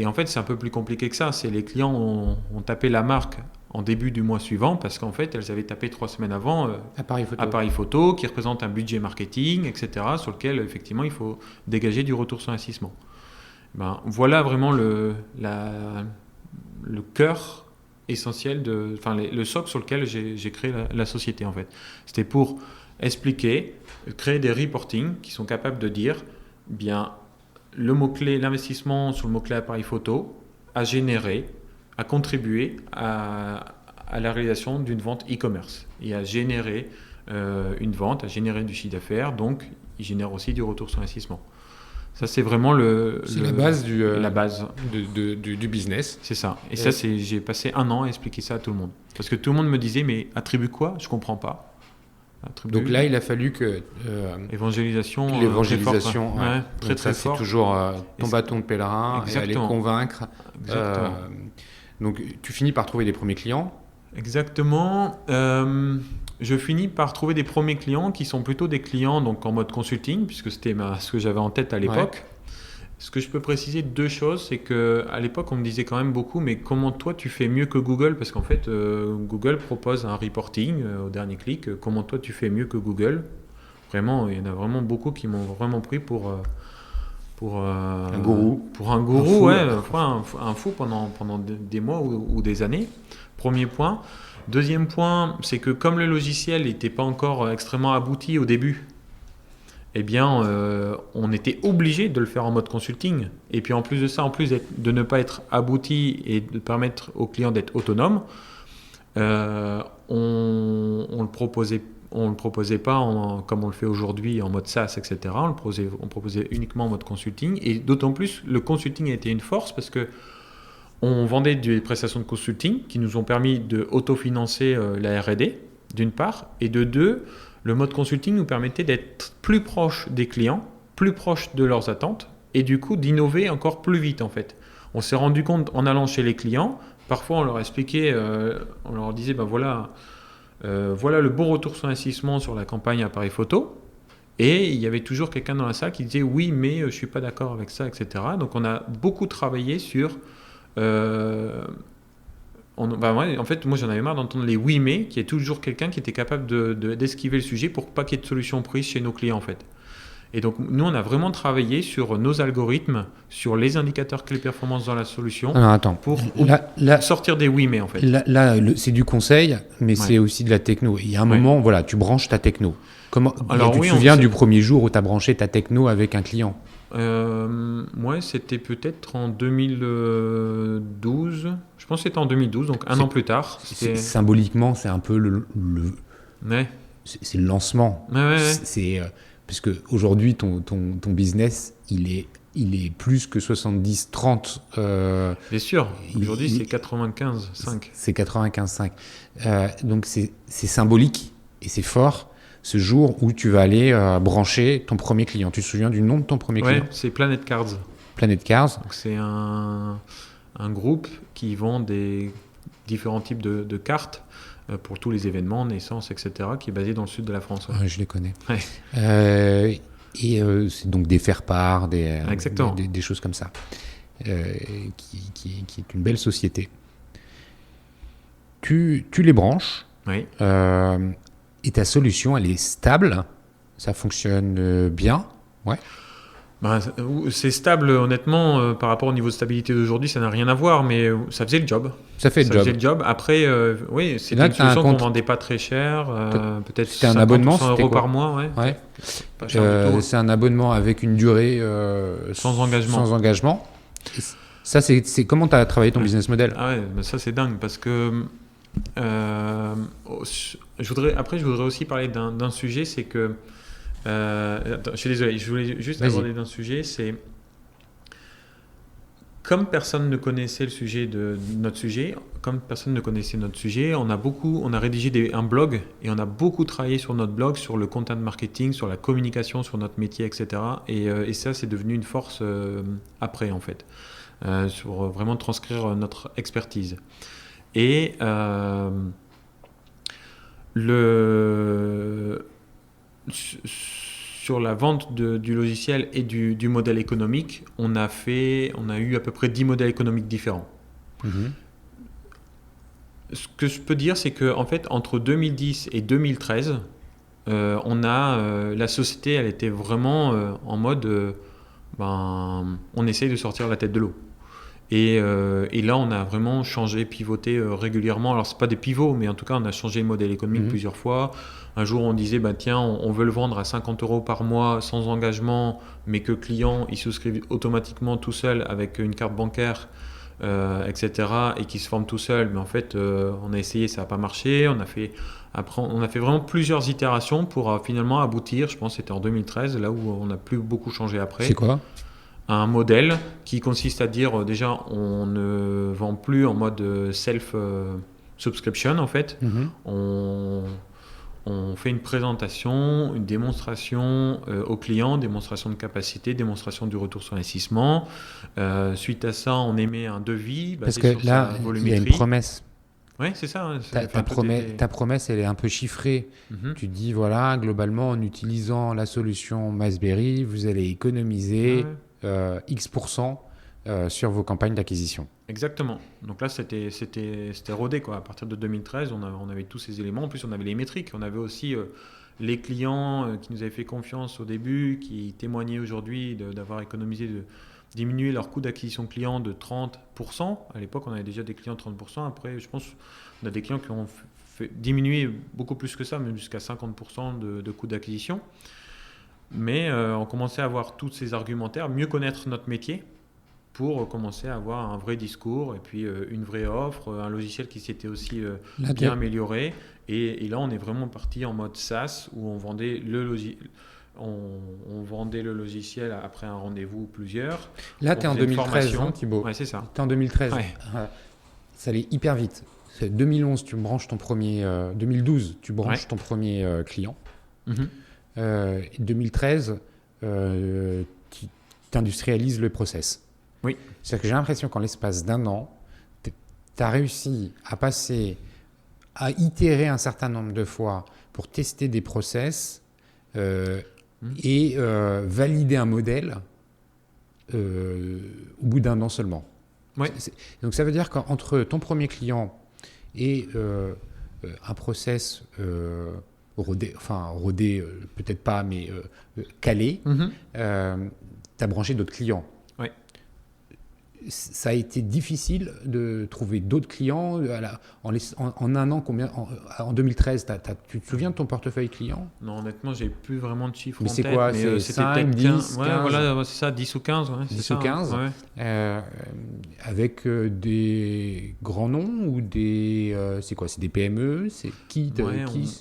en fait, c'est un peu plus compliqué que ça. Les clients ont tapé la marque en début du mois suivant parce qu'en fait, elles avaient tapé 3 semaines avant appareil photo qui représente un budget marketing, etc., sur lequel, effectivement, il faut dégager du retour sur investissement. Voilà vraiment le cœur essentiel, le socle sur lequel j'ai créé la société, en fait. C'était pour expliquer, créer des reporting qui sont capables de dire, le mot-clé, l'investissement sur le mot-clé appareil photo a contribué à la réalisation d'une vente e-commerce et à générer une vente, à générer du chiffre d'affaires, donc il génère aussi du retour sur investissement. Ça, c'est vraiment la base la base. du business. C'est ça. Et ça, j'ai passé 1 an à expliquer ça à tout le monde. Parce que tout le monde me disait, mais attribue quoi? Je comprends pas. Donc là, il a fallu que... l'évangélisation. L'évangélisation, ouais. Très, donc ça, fort. c'est toujours ton bâton de pèlerin et aller convaincre. Donc tu finis par trouver des premiers clients. Exactement. Je finis par trouver des premiers clients qui sont plutôt des clients donc en mode consulting, puisque c'était ce que j'avais en tête à l'époque. Ouais. Ce que je peux préciser, 2 choses, c'est qu'à l'époque, on me disait quand même beaucoup, mais comment toi tu fais mieux que Google? Parce qu'en fait, Google propose un reporting au dernier clic. Comment toi tu fais mieux que Google? Vraiment, il y en a vraiment beaucoup qui m'ont vraiment pris pour un gourou. Pour un gourou, un fou pendant des mois ou des années. Premier point. Deuxième point, c'est que comme le logiciel n'était pas encore extrêmement abouti au début, eh bien, on était obligé de le faire en mode consulting. Et puis en plus de ça, en plus de ne pas être abouti et de permettre aux clients d'être autonomes, on le proposait pas comme on le fait aujourd'hui en mode SaaS, etc. On proposait uniquement en mode consulting. Et d'autant plus, le consulting a été une force parce que on vendait des prestations de consulting qui nous ont permis de autofinancer la R&D, d'une part, et de deux, le mode consulting nous permettait d'être plus proche des clients, plus proche de leurs attentes, et du coup d'innover encore plus vite en fait. On s'est rendu compte en allant chez les clients, parfois on leur expliquait, on leur disait voilà le bon retour sur investissement sur la campagne appareil photo, et il y avait toujours quelqu'un dans la salle qui disait oui mais je ne suis pas d'accord avec ça, etc. Donc on a beaucoup travaillé sur... en fait, moi j'en avais marre d'entendre les oui mais, qu'il y ait toujours quelqu'un qui était capable d'esquiver le sujet pour pas qu'il y ait de solution prise chez nos clients en fait. Et donc nous on a vraiment travaillé sur nos algorithmes, sur les indicateurs clés performance dans la solution. Alors attends, pour sortir des oui mais en fait. Là c'est du conseil, mais c'est aussi de la techno. Il y a un moment, voilà, tu branches ta techno. Alors, tu te souviens du premier jour où tu as branché ta techno avec un client? Moi, c'était peut-être en 2012. Je pense que c'était en 2012, donc un an plus tard. Symboliquement, c'est un peu c'est le lancement. Ouais. Parce qu'aujourd'hui, ton business, il est plus que 70-30. Bien sûr, aujourd'hui c'est 95-5. C'est 95-5. Donc c'est symbolique et c'est fort. Ce jour où tu vas aller brancher ton premier client. Tu te souviens du nom de ton premier client? Oui, c'est Planet Cards. Planet Cards. Donc, c'est un groupe qui vend des différents types de cartes pour tous les événements, naissances, etc., qui est basé dans le sud de la France. Ouais, je les connais. Ouais. C'est donc des faire-part, des choses comme ça, qui est une belle société. Tu les branches. Oui. Et ta solution, elle est stable, ça fonctionne bien, ouais. C'est stable, honnêtement, par rapport au niveau de stabilité d'aujourd'hui, ça n'a rien à voir, mais ça faisait le job. Ça faisait le job. Après, oui, c'était une solution qu'on ne vendait pas très cher, peut-être 50 € par mois. Ouais. Pas cher du tout. C'est un abonnement avec une durée sans engagement. Sans engagement. Ça, c'est comment tu as travaillé ton business model? Ah ouais, ça c'est dingue, parce que... je voudrais aussi parler d'un sujet, c'est que attends, je suis désolé, je voulais juste aborder d'un sujet, c'est comme personne ne connaissait notre sujet, on a rédigé un blog et on a beaucoup travaillé sur notre blog, sur le content marketing, sur la communication, sur notre métier, etc. Et ça, c'est devenu une force après en fait, sur vraiment transcrire notre expertise. Et sur la vente du logiciel et du modèle économique, on a eu à peu près 10 modèles économiques différents. Mm-hmm. Ce que je peux dire, c'est qu'en fait, entre 2010 et 2013, la société, elle était vraiment en mode on essaye de sortir la tête de l'eau. Et là, on a vraiment changé, pivoté régulièrement. Alors, ce n'est pas des pivots, mais en tout cas, on a changé le modèle économique plusieurs fois. Un jour, on disait, tiens, on veut le vendre à 50 € par mois sans engagement, mais que le client, il souscrive automatiquement tout seul avec une carte bancaire, etc., et qu'il se forme tout seul. Mais en fait, on a essayé, ça n'a pas marché. On a fait vraiment plusieurs itérations pour finalement aboutir, je pense que c'était en 2013, là où on n'a plus beaucoup changé après. C'est quoi ? un modèle qui consiste à dire déjà on ne vend plus en mode self-subscription en fait. On fait une présentation, une démonstration au client, démonstration de capacité, démonstration du retour sur investissement. Suite à ça, on émet un devis Parce basé que sur là, sa il y a volumétrie. une promesse. Oui, c'est ça. Hein, Ta promesse, elle est un peu chiffrée. Tu dis, voilà, globalement, en utilisant la solution Masberry, vous allez économiser X% sur vos campagnes d'acquisition. Exactement. Donc là, c'était rodé, quoi. À partir de 2013, on avait tous ces éléments. En plus, on avait les métriques. On avait aussi les clients qui nous avaient fait confiance au début, qui témoignaient aujourd'hui d'avoir économisé, diminué leur coût d'acquisition client de 30%. À l'époque, on avait déjà des clients de 30%. Après, je pense qu'on a des clients qui ont fait diminuer beaucoup plus que ça, même jusqu'à 50% de coût d'acquisition. Mais on commençait à avoir tous ces argumentaires, mieux connaître notre métier, pour commencer à avoir un vrai discours et puis une vraie offre, un logiciel qui s'était aussi bien amélioré. Et là, on est vraiment parti en mode SaaS où on vendait le logiciel après un rendez-vous ou plusieurs. Là, tu es en 2013, hein, Thibaut. Ouais, c'est ça. Tu es en 2013. Ouais. Ça allait hyper vite. 2011, tu branches ton premier... 2012, tu branches ton premier client. 2013, tu industrialises le process. Oui. C'est-à-dire que j'ai l'impression qu'en l'espace d'un an, tu as réussi à itérer un certain nombre de fois pour tester des process et valider un modèle au bout d'un an seulement. Oui. Donc ça veut dire qu'entre ton premier client et un process rodé peut-être pas, mais calé, tu as branché d'autres clients. Ça a été difficile de trouver d'autres clients en un an. En 2013, tu te souviens de ton portefeuille client? Non, honnêtement, j'ai plus vraiment de chiffres en tête. Mais c'est quoi? Mais c'est 5, 10, 15? Voilà, c'est ça, 10 ou 15. Ouais, 10 ou 15 avec des grands noms ou des... c'est quoi? C'est des PME? C'est qui?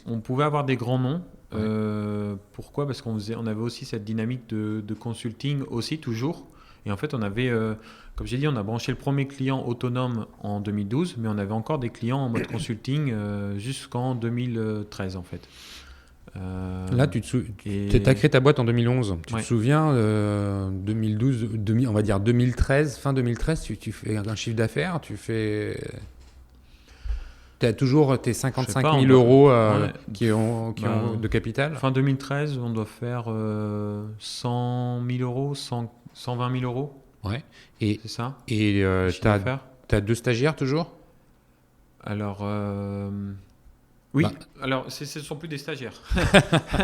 On pouvait avoir des grands noms. Pourquoi? Parce qu'on avait aussi cette dynamique de consulting aussi, toujours. Et en fait, on avait, comme j'ai dit, on a branché le premier client autonome en 2012, mais on avait encore des clients en mode consulting jusqu'en 2013, en fait. Là, tu as créé ta boîte en 2011. Tu te souviens, 2012, on va dire 2013, fin 2013, tu fais un chiffre d'affaires, tu as toujours tes 55 000 euros qui ont de capital. Fin 2013, on doit faire 100 000 euros, 120 000 euros. Ouais. C'est ça. Et tu as 2 stagiaires toujours? Alors, oui. Alors, ce ne sont plus des stagiaires.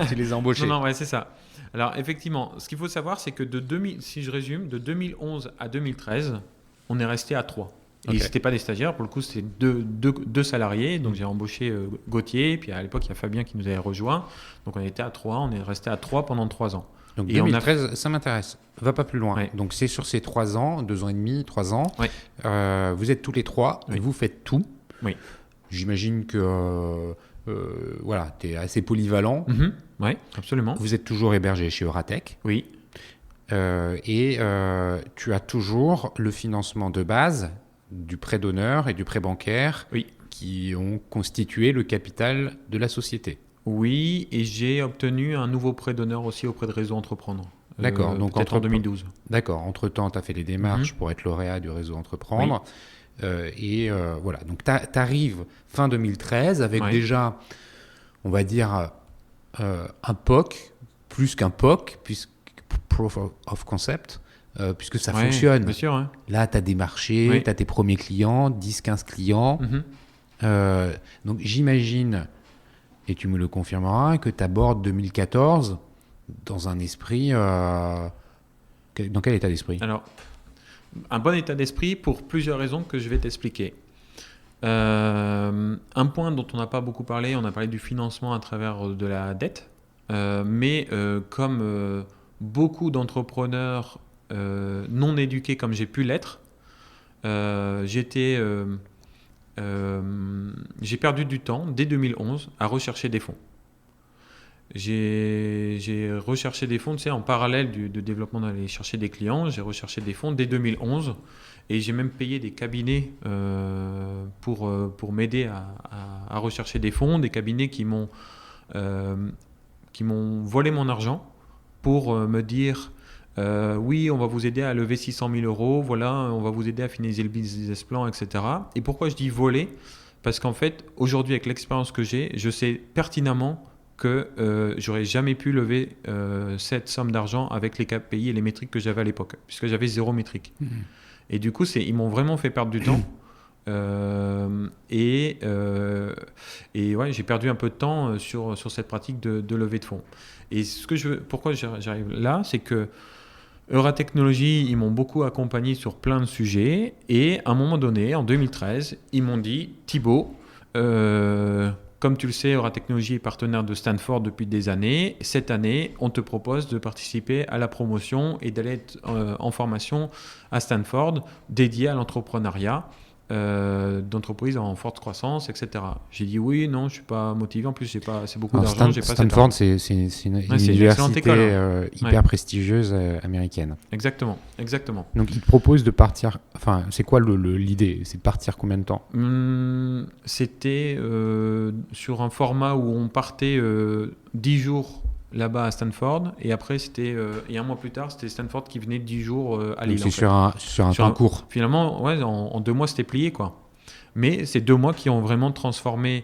Tu les as embauchés. Non, ouais, c'est ça. Alors, effectivement, ce qu'il faut savoir, c'est que si je résume, de 2011 à 2013, on est resté à 3. Et ce n'étaient pas des stagiaires, pour le coup, c'était deux salariés. Donc, j'ai embauché Gauthier, puis à l'époque, il y a Fabien qui nous avait rejoint. Donc, on était à 3, on est resté à 3 pendant 3 ans. Donc, 2013, ça m'intéresse. Va pas plus loin. Ouais. Donc, c'est sur ces 3 ans, 2 ans et demi, 3 ans. Ouais. Vous êtes tous les 3, vous faites tout. Oui. J'imagine que tu es assez polyvalent. Oui, absolument. Vous êtes toujours hébergé chez Euratech. Oui. Et tu as toujours le financement de base du prêt d'honneur et du prêt bancaire qui ont constitué le capital de la société. Oui, et j'ai obtenu un nouveau prêt d'honneur aussi auprès de Réseau Entreprendre. D'accord. Donc en 2012. D'accord. Entre-temps, tu as fait les démarches pour être lauréat du Réseau Entreprendre. Oui. Voilà. Donc, tu arrives fin 2013 avec déjà, on va dire, un POC, plus qu'un POC, puisque Proof of Concept, puisque ça fonctionne. Bien sûr, hein. Là, tu as des marchés, tu as tes premiers clients, 10-15 clients. Donc, j'imagine, et tu me le confirmeras, que tu abordes 2014 dans un esprit... dans quel état d'esprit? Alors, un bon état d'esprit pour plusieurs raisons que je vais t'expliquer. Un point dont on n'a pas beaucoup parlé, on a parlé du financement à travers de la dette, mais comme beaucoup d'entrepreneurs non éduqués comme j'ai pu l'être, j'ai perdu du temps dès 2011 à rechercher des fonds. j'ai recherché des fonds, tu sais, en parallèle de développement d'aller chercher des clients. J'ai recherché des fonds dès 2011 et j'ai même payé des cabinets pour m'aider à rechercher des fonds, des cabinets qui m'ont volé mon argent pour me dire oui, on va vous aider à lever 600 000 euros, voilà, on va vous aider à finaliser le business plan, etc. Et pourquoi je dis voler? Parce qu'en fait, aujourd'hui, avec l'expérience que j'ai, je sais pertinemment que j'aurais jamais pu lever cette somme d'argent avec les KPI et les métriques que j'avais à l'époque, puisque j'avais 0 métrique. Et du coup, ils m'ont vraiment fait perdre du temps. Et ouais, j'ai perdu un peu de temps sur cette pratique de levée de fonds. Et pourquoi j'arrive là, c'est que Euratechnologies, ils m'ont beaucoup accompagné sur plein de sujets. Et à un moment donné, en 2013, ils m'ont dit, Thibaut, comme tu le sais, Euratechnologies est partenaire de Stanford depuis des années. Cette année, on te propose de participer à la promotion et d'aller être en formation à Stanford dédiée à l'entrepreneuriat d'entreprises en forte croissance, etc. J'ai dit oui, non, je suis pas motivé. En plus, c'est beaucoup d'argent. Stanford, c'est une université hyper prestigieuse américaine. Exactement. Donc, ils te proposent de partir. Enfin, c'est quoi l'idée? C'est de partir combien de temps? C'était sur un format où on partait 10 jours là-bas à Stanford, et après et un mois plus tard, c'était Stanford qui venait 10 jours à Lille. Donc c'est sur un temps court. Finalement, ouais, en 2 mois, c'était plié, quoi. Mais c'est 2 mois qui ont vraiment transformé,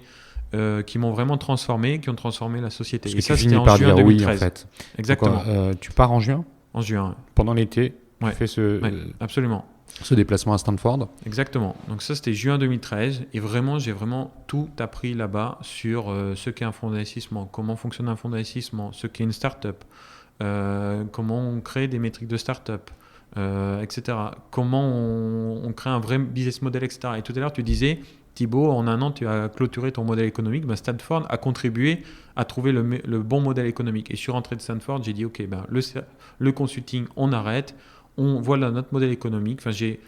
qui ont transformé la société. Parce et que ça, tu c'était finis en par juin dire 2013. oui, en fait. Exactement. Donc, tu pars en juin? En juin. Pendant l'été, Ouais. tu fais Absolument. ce déplacement à Stanford. Exactement. Donc ça, c'était juin 2013. Et vraiment, j'ai vraiment tout appris là-bas sur ce qu'est un fonds d'investissement, comment fonctionne un fonds d'investissement, ce qu'est une start-up, comment on crée des métriques de start-up, etc. Comment on crée un vrai business model, etc. Et tout à l'heure, tu disais, Thibaut, en 1 an, tu as clôturé ton modèle économique. Ben, Stanford a contribué à trouver le bon modèle économique. Et je suis rentré de Stanford, j'ai dit, OK, ben, le consulting, on arrête. Voilà notre modèle économique. Enfin, j'ai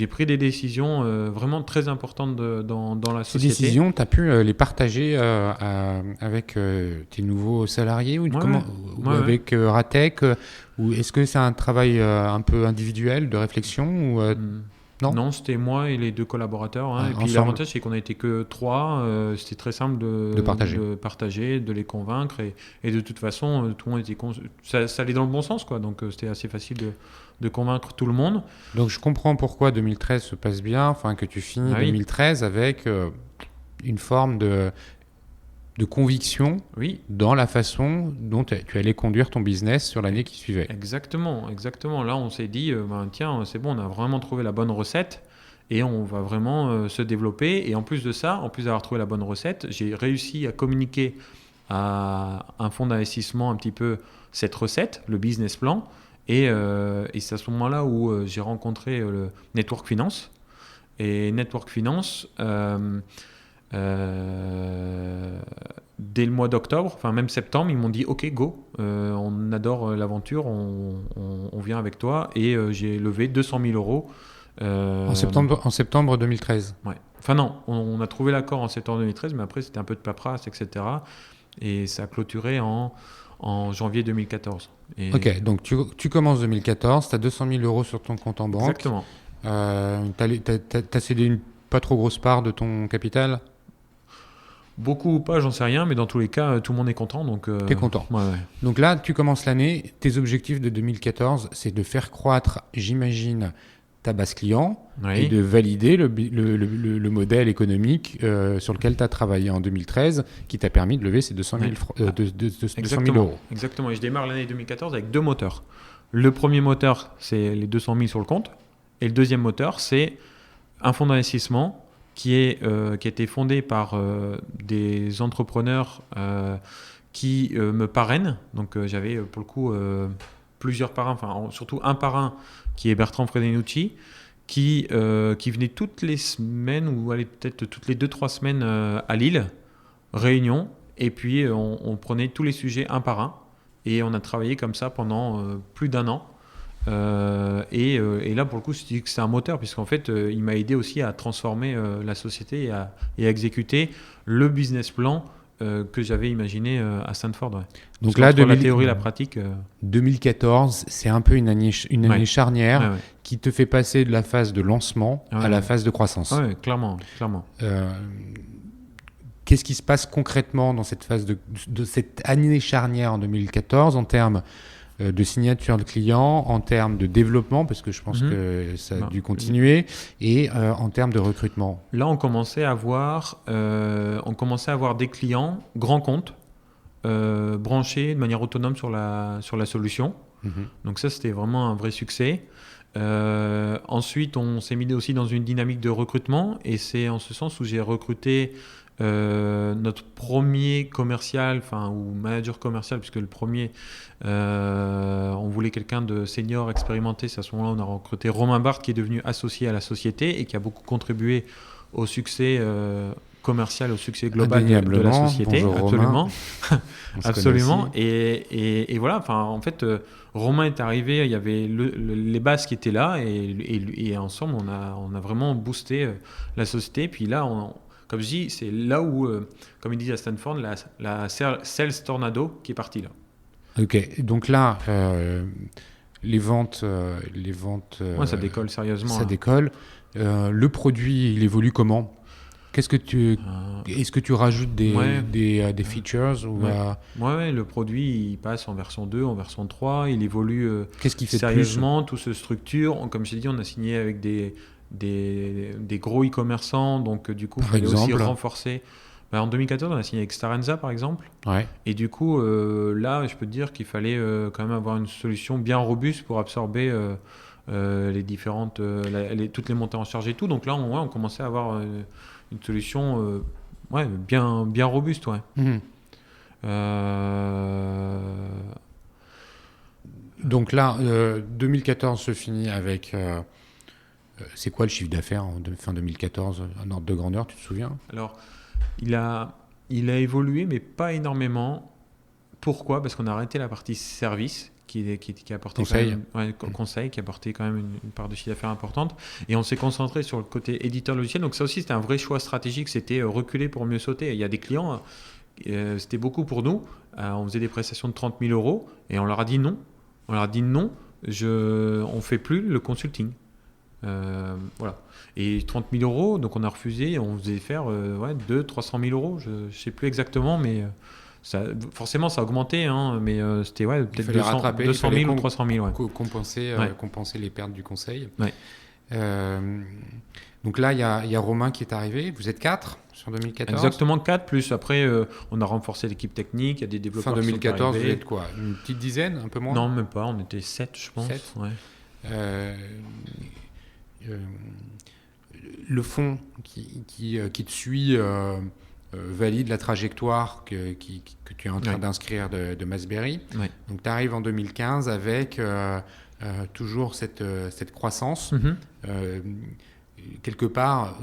pris des décisions vraiment très importantes dans la société. Ces décisions, tu as pu les partager avec tes nouveaux salariés ou avec Ratech ou est-ce que c'est un travail un peu individuel de réflexion ou, Non, c'était moi et les 2 collaborateurs. Et puis l'avantage, c'est qu'on n'était que 3. C'était très simple de partager, de les convaincre. Et de toute façon, tout le monde était ça allait dans le bon sens, quoi. Donc c'était assez facile de convaincre tout le monde. Donc je comprends pourquoi 2013 se passe bien, enfin que tu finis 2013 avec une forme de conviction dans la façon dont tu allais conduire ton business sur l'année qui suivait. Exactement. Là, on s'est dit, tiens, c'est bon, on a vraiment trouvé la bonne recette et on va vraiment se développer. Et en plus de ça, en plus d'avoir trouvé la bonne recette, j'ai réussi à communiquer à un fonds d'investissement un petit peu cette recette, le business plan. Et c'est à ce moment-là où j'ai rencontré le Network Finance. Et Network Finance, dès le mois d'octobre, enfin même septembre, ils m'ont dit OK, go, on adore l'aventure, on vient avec toi. Et j'ai levé 200 000 euros. En septembre 2013. Ouais. Enfin non, on a trouvé l'accord en septembre 2013, mais après c'était un peu de paperasse, etc. Et ça a clôturé en janvier 2014. Ok, donc tu commences 2014, tu as 200 000 euros sur ton compte en banque. Exactement. Tu as cédé une pas trop grosse part de ton capital? Beaucoup ou pas, j'en sais rien, mais dans tous les cas, tout le monde est content. T'es content. Ouais. Donc là, tu commences l'année, tes objectifs de 2014, c'est de faire croître, j'imagine, ta base client et de valider le modèle économique sur lequel tu as travaillé en 2013 qui t'a permis de lever ces 200 000 euros. Exactement. Et je démarre l'année 2014 avec 2 moteurs. Le premier moteur, c'est les 200 000 sur le compte. Et le deuxième moteur, c'est un fonds d'investissement qui a été fondé par des entrepreneurs qui me parrainent. Donc j'avais pour le coup plusieurs parrains, enfin surtout un parrain qui est Bertrand Fredinucci, qui venait toutes les semaines, ou allez, peut-être toutes les 2-3 semaines à Lille, réunion, et puis on prenait tous les sujets un par un, et on a travaillé comme ça pendant plus d'1 an. Et là, pour le coup, c'est un moteur, puisqu'en fait, il m'a aidé aussi à transformer la société et à exécuter le business plan que j'avais imaginé à Stanford. Ouais. Donc Parce là, qu'entre la théorie et la pratique. 2014, c'est un peu une année charnière Ouais. qui te fait passer de la phase de lancement à la phase de croissance. Ouais, clairement. Qu'est-ce qui se passe concrètement dans cette phase de cette année charnière en 2014 en termes de signature de clients, en termes de développement, parce que je pense que ça a dû continuer, et en termes de recrutement? Là, on commençait à avoir des clients grands comptes branchés de manière autonome sur la solution. Donc ça, c'était vraiment un vrai succès. Ensuite, on s'est mis aussi dans une dynamique de recrutement, et c'est en ce sens où j'ai recruté notre premier commercial, ou manager commercial, puisque le premier, on voulait quelqu'un de senior expérimenté. C'est à ce moment-là on a recruté Romain Barthes, qui est devenu associé à la société et qui a beaucoup contribué au succès commercial, au succès global de la société. Bonjour, absolument. Absolument. Et voilà, en fait, Romain est arrivé, il y avait les bases qui étaient là, et ensemble on a vraiment boosté la société. Puis là, comme je dis, c'est là où, comme ils disent à Stanford, la sales tornado qui est partie là. Ok, donc là, les ventes, Ça décolle sérieusement. Ça décolle. Le produit, il évolue comment? Est-ce que tu rajoutes des features ou le produit il passe en version 2, en version 3, il évolue qu'est-ce qui fait sérieusement, tout se structure. Comme je l'ai dit, on a signé avec des gros e-commerçants, donc du coup, il fallait aussi renforcer. En 2014, on a signé avec Starenza, par exemple. Ouais. Et du coup, là, je peux te dire qu'il fallait quand même avoir une solution bien robuste pour absorber les différentes, toutes les montées en charge et tout. Donc là, on commençait à avoir une solution bien robuste. Ouais. Donc là, 2014 se finit avec... c'est quoi le chiffre d'affaires fin 2014, un ordre de grandeur, tu te souviens? Alors, il a évolué, mais pas énormément. Pourquoi? Parce qu'on a arrêté la partie service qui apportait conseil, qui apportait quand même une part de chiffre d'affaires importante. Et on s'est concentré sur le côté éditeur logiciel. Donc ça aussi, c'était un vrai choix stratégique. C'était reculer pour mieux sauter. Il y a des clients, c'était beaucoup pour nous. On faisait des prestations de 30 000 euros et on leur a dit non. On leur a dit non, on ne fait plus le consulting. Voilà. Et 30 000 euros, donc on a refusé, on faisait faire 200-300 000 euros, je ne sais plus exactement, mais forcément ça a augmenté, mais c'était peut-être 200 000 ou 300 000. Ouais. Compenser les pertes du conseil. Ouais. Donc là, il y a Romain qui est arrivé, vous êtes 4 sur 2014? Exactement 4, plus après on a renforcé l'équipe technique, il y a des développeurs. Fin 2014, vous êtes quoi? Une petite dizaine, un peu moins? Non, même pas, on était 7 je pense. 7 ouais. Le fonds qui te suit valide la trajectoire que tu es en train d'inscrire de Masberry. Ouais. Donc tu arrives en 2015 avec toujours cette croissance. Quelque part,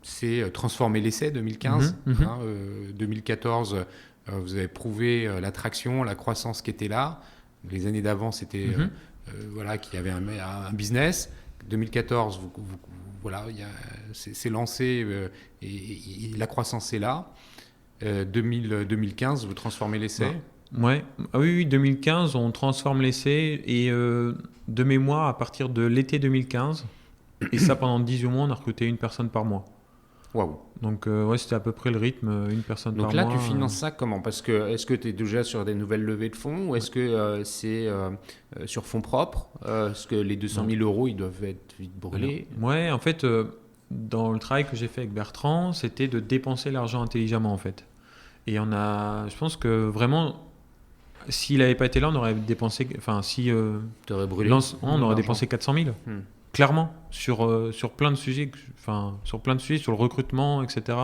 c'est transformer l'essai 2015. 2014, vous avez prouvé l'attraction, la croissance qui était là. Les années d'avant, c'était qu'il y avait un business. 2014, c'est lancé et la croissance est là. 2015, vous transformez l'essai. Ouais. Ah oui, 2015, on transforme l'essai et de mémoire, à partir de l'été 2015, et ça pendant 18 mois, on a recruté une personne par mois. Waouh. Donc c'était à peu près le rythme, une personne par mois. Donc là, tu finances ça comment? Parce que est-ce que tu es déjà sur des nouvelles levées de fonds ou est-ce que c'est sur fonds propres? Est-ce que les 200 000 euros, ils doivent être vite brûlés? Ouais, en fait, dans le travail que j'ai fait avec Bertrand, c'était de dépenser l'argent intelligemment, en fait. Et je pense que vraiment, s'il n'avait pas été là, on aurait dépensé, t'aurais brûlé. On aurait dépensé 400 000. Clairement, sur plein de sujets, sur le recrutement, etc.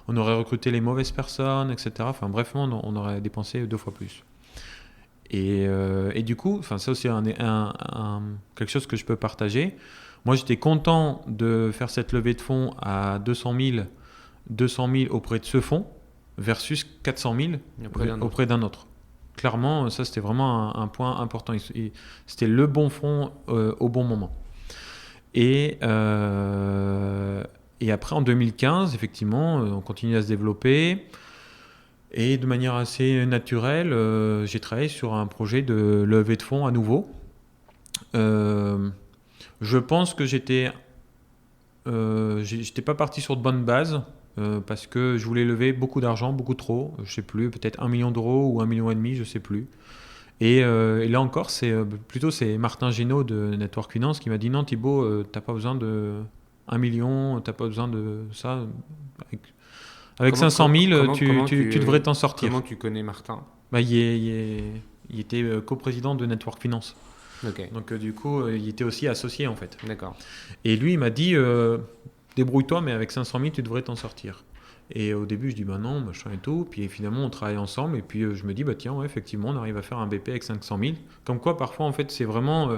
On aurait recruté les mauvaises personnes, etc. Bref, on aurait dépensé 2 fois plus. Et du coup, ça aussi quelque chose que je peux partager. Moi, j'étais content de faire cette levée de fonds à 200 000 auprès de ce fonds versus 400 000 auprès d'un autre. Clairement, ça, c'était vraiment un point important. C'était le bon fonds au bon moment. Et après, en 2015, effectivement, on continue à se développer. Et de manière assez naturelle, j'ai travaillé sur un projet de levée de fonds à nouveau. Je pense que j'étais pas parti sur de bonnes bases parce que je voulais lever beaucoup d'argent, beaucoup trop. Je sais plus, peut-être 1 million d'euros ou 1,5 million, je sais plus. Et là encore, c'est Martin Génaud de Network Finance qui m'a dit non Thibaut, t'as pas besoin de 1 million, t'as pas besoin de ça. Avec 500 000, tu devrais t'en sortir. Comment tu connais Martin? Il était coprésident de Network Finance. Okay. Donc du coup, il était aussi associé en fait. D'accord. Et lui, il m'a dit, débrouille-toi, mais avec 500 000, tu devrais t'en sortir. Et au début, je dis, bah non, machin et tout. Puis finalement, on travaille ensemble. Et puis je me dis, bah tiens, ouais, effectivement, on arrive à faire un BP avec 500 000. Comme quoi, parfois, en fait, c'est vraiment...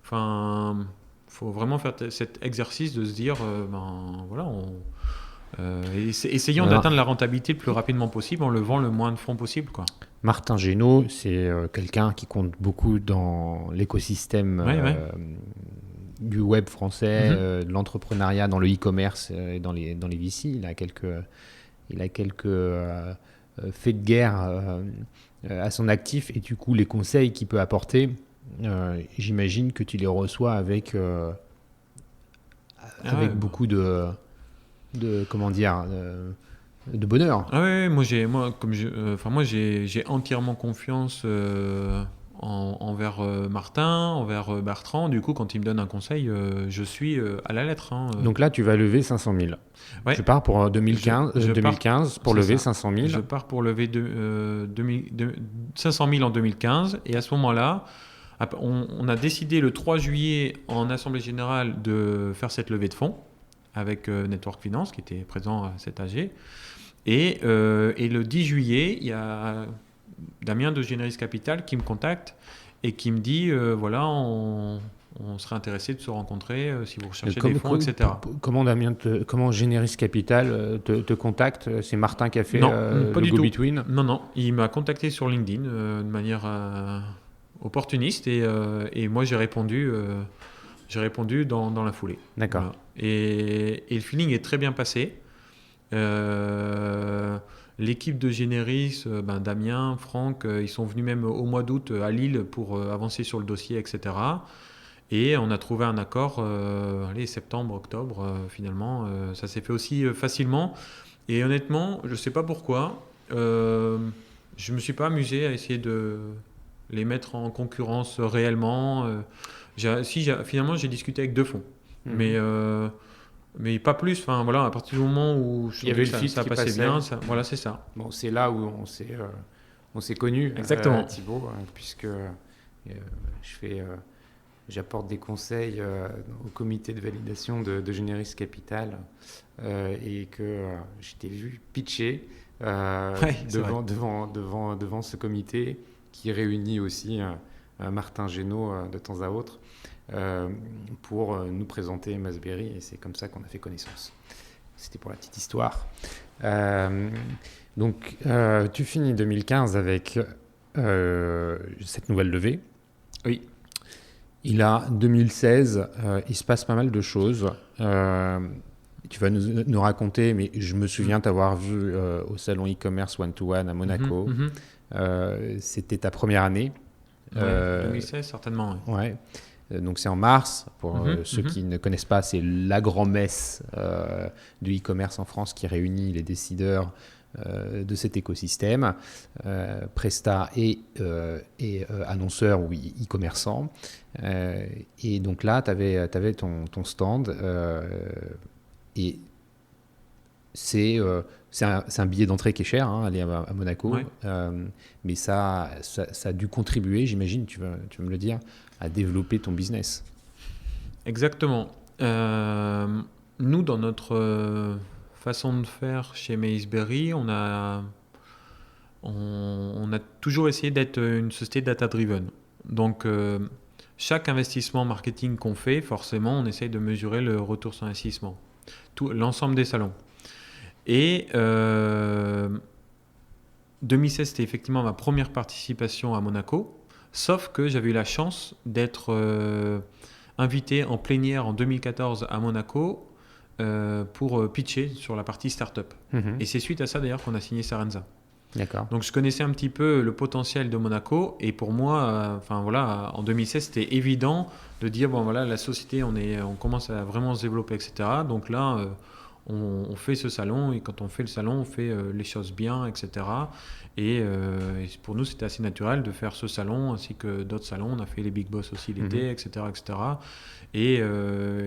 faut vraiment faire cet exercice de se dire, essayons d'atteindre la rentabilité le plus rapidement possible en levant le moins de fonds possible, quoi. Martin Génaud, c'est quelqu'un qui compte beaucoup dans l'écosystème du web français, de l'entrepreneuriat, dans le e-commerce et dans les VC. Il a quelques faits de guerre à son actif, et du coup, les conseils qu'il peut apporter, j'imagine que tu les reçois avec beaucoup de bonheur. Ah ouais, moi j'ai entièrement confiance envers Martin, envers Bertrand. Du coup, quand il me donne un conseil, je suis à la lettre. Donc là, tu vas lever 500 000. Ouais. Tu pars pour 2015 pour lever 500 000. Je pars pour lever 500 000 en 2015. Et à ce moment-là, on a décidé le 3 juillet en Assemblée Générale de faire cette levée de fonds avec Network Finance qui était présent à cet AG. Et le 10 juillet, il y a Damien de Generis Capital qui me contacte et qui me dit voilà, on serait intéressé de se rencontrer si vous recherchez des fonds, etc. Comment Generis Capital te contacte? C'est Martin qui a fait le go-between? Non, il m'a contacté sur LinkedIn de manière opportuniste et moi j'ai répondu dans la foulée. D'accord. Voilà. Et le feeling est très bien passé. L'équipe de Generis, Damien, Franck, ils sont venus même au mois d'août à Lille pour avancer sur le dossier, etc. Et on a trouvé un accord, septembre, octobre, finalement. Ça s'est fait aussi facilement. Et honnêtement, je ne sais pas pourquoi, je ne me suis pas amusé à essayer de les mettre en concurrence réellement. Finalement, j'ai discuté avec 2 fonds. Mais pas plus. Enfin, voilà, à partir du moment où il y avait le fit ça passait bien, voilà, c'est ça. Bon, c'est là où on s'est connus. Exactement. Thibaut, puisque j'apporte des conseils au comité de validation de Generis Capital et que je t'ai vu pitcher devant ce comité qui réunit aussi Martin Génaud de temps à autre. Pour nous présenter Masberry, et c'est comme ça qu'on a fait connaissance. C'était pour la petite histoire. Donc, tu finis 2015 avec cette nouvelle levée. Oui. Il a 2016, il se passe pas mal de choses. Tu vas nous raconter, mais je me souviens t'avoir vu au salon e-commerce one-to-one à Monaco. C'était ta première année. 2016, certainement. Oui. Ouais. Donc c'est en mars, pour ceux qui ne connaissent pas, c'est la grand-messe du e-commerce en France qui réunit les décideurs de cet écosystème, Presta et annonceurs ou e-commerçants. Et donc là, tu avais ton stand et c'est un billet d'entrée qui est cher, aller à Monaco, ouais. Mais ça a dû contribuer, j'imagine, tu vas me le dire, à développer ton business. Exactement. Nous, dans notre façon de faire chez Masberry, on a toujours essayé d'être une société data-driven. Donc, chaque investissement marketing qu'on fait, forcément, on essaye de mesurer le retour sur investissement. L'ensemble des salons. Et 2016, c'était effectivement ma première participation à Monaco. Sauf que j'avais eu la chance d'être invité en plénière en 2014 à Monaco pour pitcher sur la partie startup. Et c'est suite à ça d'ailleurs qu'on a signé Sarenza. D'accord. Donc je connaissais un petit peu le potentiel de Monaco et pour moi, en 2016, c'était évident de dire bon voilà, la société, on commence à vraiment se développer, etc. Donc là, on fait ce salon et quand on fait le salon, on fait les choses bien, etc. Et pour nous, c'était assez naturel de faire ce salon ainsi que d'autres salons. On a fait les Big Boss aussi l'été, etc., etc. Et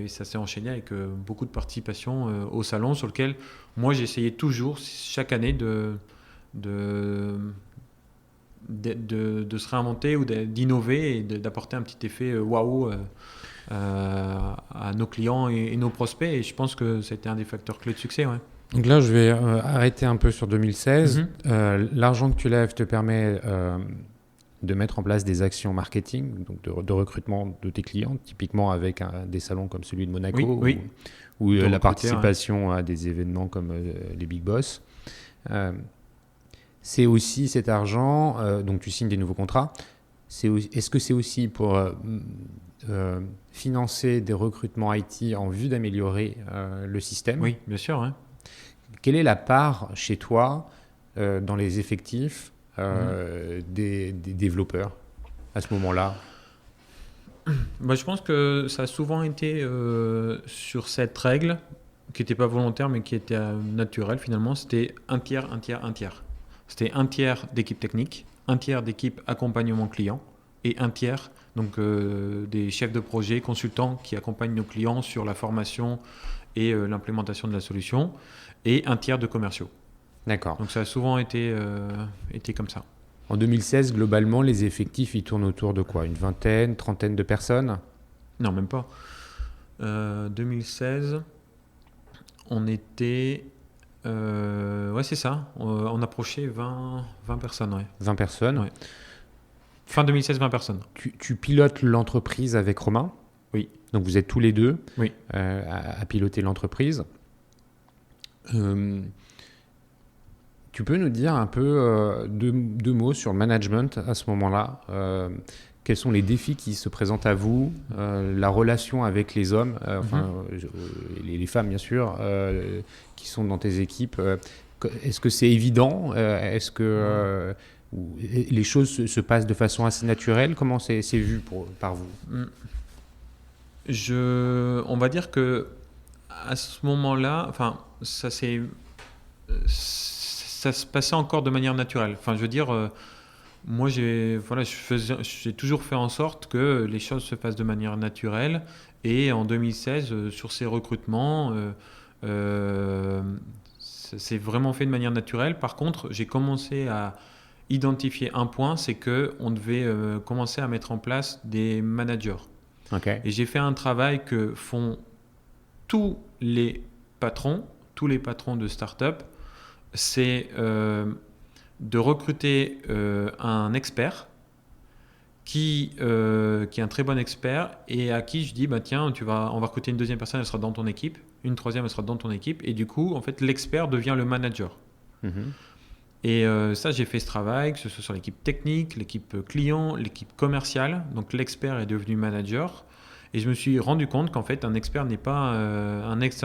ça s'est enchaîné avec beaucoup de participation au salon sur lequel moi j'essayais toujours chaque année de se réinventer ou d'innover et d'apporter un petit effet waouh à nos clients et nos prospects. Et je pense que c'était un des facteurs clés de succès. Ouais. Donc là, je vais arrêter un peu sur 2016. L'argent que tu lèves te permet de mettre en place des actions marketing, donc de recrutement de tes clients, typiquement avec des salons comme celui de Monaco, Oui. ou la recruter, participation à des événements comme les Big Boss. C'est aussi cet argent, donc tu signes des nouveaux contrats. Est-ce que c'est aussi pour financer des recrutements IT en vue d'améliorer le système ? Oui, bien sûr. Ouais. Quelle est la part chez toi dans les effectifs des développeurs à ce moment-là ? Je pense que ça a souvent été sur cette règle qui n'était pas volontaire mais qui était naturelle finalement. C'était un tiers, un tiers, un tiers. C'était un tiers d'équipe technique, un tiers d'équipe accompagnement client et un tiers donc, des chefs de projet, consultants qui accompagnent nos clients sur la formation et l'implémentation de la solution et un tiers de commerciaux. D'accord. Donc ça a souvent été comme ça. En 2016, globalement, les effectifs, ils tournent autour de quoi ? Une vingtaine, trentaine de personnes ? Non, même pas. 2016, on était... ouais, c'est ça. On approchait 20 personnes. Ouais. 20 personnes. Ouais. Fin 2016, 20 personnes. Tu pilotes l'entreprise avec Romain ? Oui. Donc vous êtes tous les deux oui. À piloter l'entreprise. Tu peux nous dire un peu deux mots sur le management à ce moment-là ? Quels sont les défis qui se présentent à vous ? La relation avec les hommes, les femmes bien sûr, qui sont dans tes équipes. Est-ce que c'est évident ? Est-ce que les choses se passent de façon assez naturelle ? Comment c'est vu par vous ? On va dire que à ce moment-là, ça se passait encore de manière naturelle. Enfin, je veux dire, moi, j'ai toujours fait en sorte que les choses se passent de manière naturelle. Et en 2016, sur ces recrutements, c'est vraiment fait de manière naturelle. Par contre, j'ai commencé à identifier un point, c'est qu'on devait commencer à mettre en place des managers. Okay. Et j'ai fait un travail que font tous les patrons de start-up, c'est de recruter un expert qui est un très bon expert et à qui je dis tiens, on va recruter une deuxième personne, elle sera dans ton équipe, une troisième, elle sera dans ton équipe, et du coup en fait l'expert devient le manager. Et ça, j'ai fait ce travail, que ce soit sur l'équipe technique, l'équipe client, l'équipe commerciale. Donc l'expert est devenu manager. Et je me suis rendu compte qu'en fait, un excellent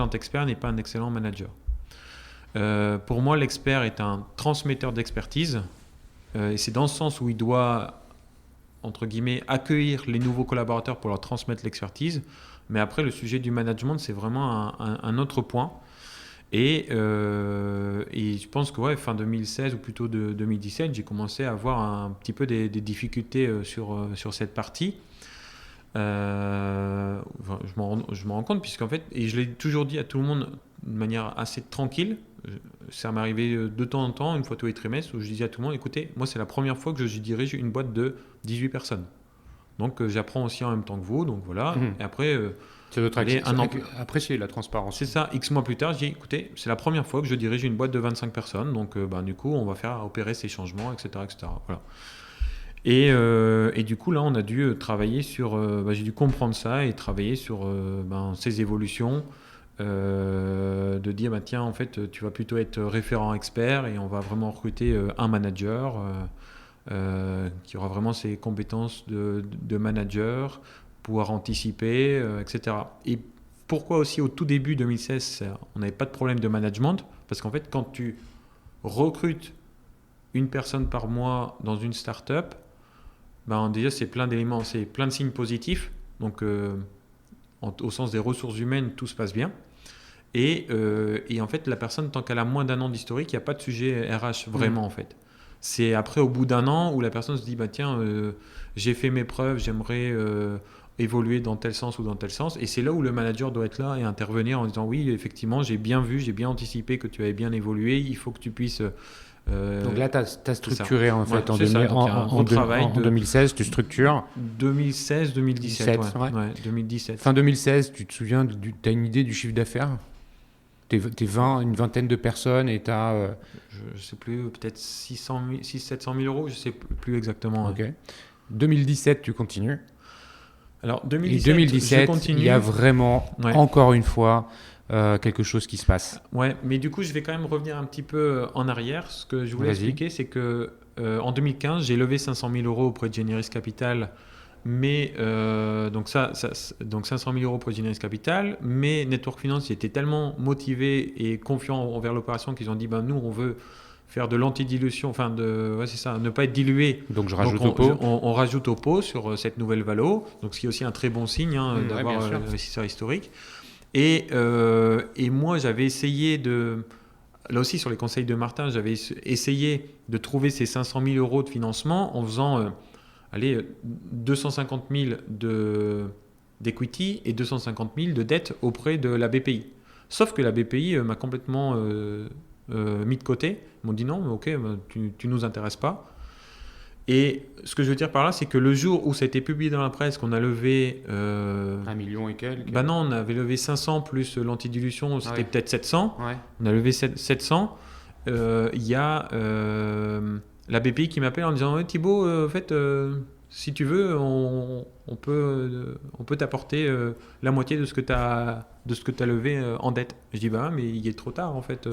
expert n'est pas un excellent manager. Pour moi, l'expert est un transmetteur d'expertise. Et c'est dans ce sens où il doit, entre guillemets, accueillir les nouveaux collaborateurs pour leur transmettre l'expertise. Mais après, le sujet du management, c'est vraiment un autre point. Et je pense que fin 2016 ou plutôt 2017, j'ai commencé à avoir un petit peu des difficultés sur cette partie. Je m'en rends compte puisqu'en fait, et je l'ai toujours dit à tout le monde de manière assez tranquille, ça m'est arrivé de temps en temps, une fois tous les trimestres, où je disais à tout le monde, écoutez, moi c'est la première fois que je dirige une boîte de 18 personnes. Donc j'apprends aussi en même temps que vous, donc voilà. Et après... c'est notre apprécier la transparence. C'est ça, X mois plus tard, je dis écoutez, c'est la première fois que je dirige une boîte de 25 personnes, donc du coup, on va faire opérer ces changements, etc. Voilà. Et du coup, là, on a dû travailler sur. J'ai dû comprendre ça et travailler sur ces évolutions, de dire tiens, en fait, tu vas plutôt être référent expert et on va vraiment recruter un manager qui aura vraiment ses compétences de manager, pouvoir anticiper, etc. Et pourquoi aussi au tout début 2016, on n'avait pas de problème de management ? Parce qu'en fait, quand tu recrutes une personne par mois dans une start-up, ben, déjà, c'est plein d'éléments, c'est plein de signes positifs. Donc, au sens des ressources humaines, tout se passe bien. Et en fait, la personne, tant qu'elle a moins d'1 an d'historique, il n'y a pas de sujet RH vraiment, en fait. C'est après, au bout d'1 an, où la personne se dit, bah, tiens, j'ai fait mes preuves, j'aimerais évoluer dans tel sens ou dans tel sens. Et c'est là où le manager doit être là et intervenir en disant, oui, effectivement, j'ai bien vu, j'ai bien anticipé que tu avais bien évolué, il faut que tu puisses... Donc là, tu as structuré en fait en 2016, tu structures. 2016-2017. Ouais. 2017. Fin 2016, tu te souviens, tu as une idée du chiffre d'affaires? T'es une vingtaine de personnes et tu as... Je ne sais plus, peut-être 600-700 000 euros, je ne sais plus exactement. Ok. 2017, tu continues. Alors, 2017, je continue. Il y a vraiment, encore une fois... quelque chose qui se passe. Ouais, mais du coup, je vais quand même revenir un petit peu en arrière. Ce que je voulais expliquer, c'est que en 2015, j'ai levé 500 000 euros auprès de Generis Capital, mais donc 500 000 euros auprès de Generis Capital, mais Network Finance était tellement motivé et confiant envers l'opération qu'ils ont dit, ben, nous, on veut faire de l'antidilution, enfin c'est ça, ne pas être dilué. Donc je rajoute au pot. On rajoute au pot sur cette nouvelle valo, donc ce qui est aussi un très bon signe d'avoir un investisseur historique. Et moi, j'avais essayé là aussi sur les conseils de Martin, j'avais essayé de trouver ces 500 000 euros de financement en faisant 250 000 d'equity et 250 000 de dette auprès de la BPI. Sauf que la BPI m'a complètement mis de côté. Ils m'ont dit non, mais ok, tu nous intéresses pas. Et ce que je veux dire par là, c'est que le jour où ça a été publié dans la presse, qu'on a levé... 1 million et quelques. Ben non, on avait levé 500 plus l'antidilution, c'était peut-être 700. Ouais. On a levé 700. Il y a la BPI qui m'appelle en disant Thibaut, en fait, si tu veux, on peut t'apporter la moitié de ce que tu as levé en dette. Je dis bah mais il est trop tard en fait.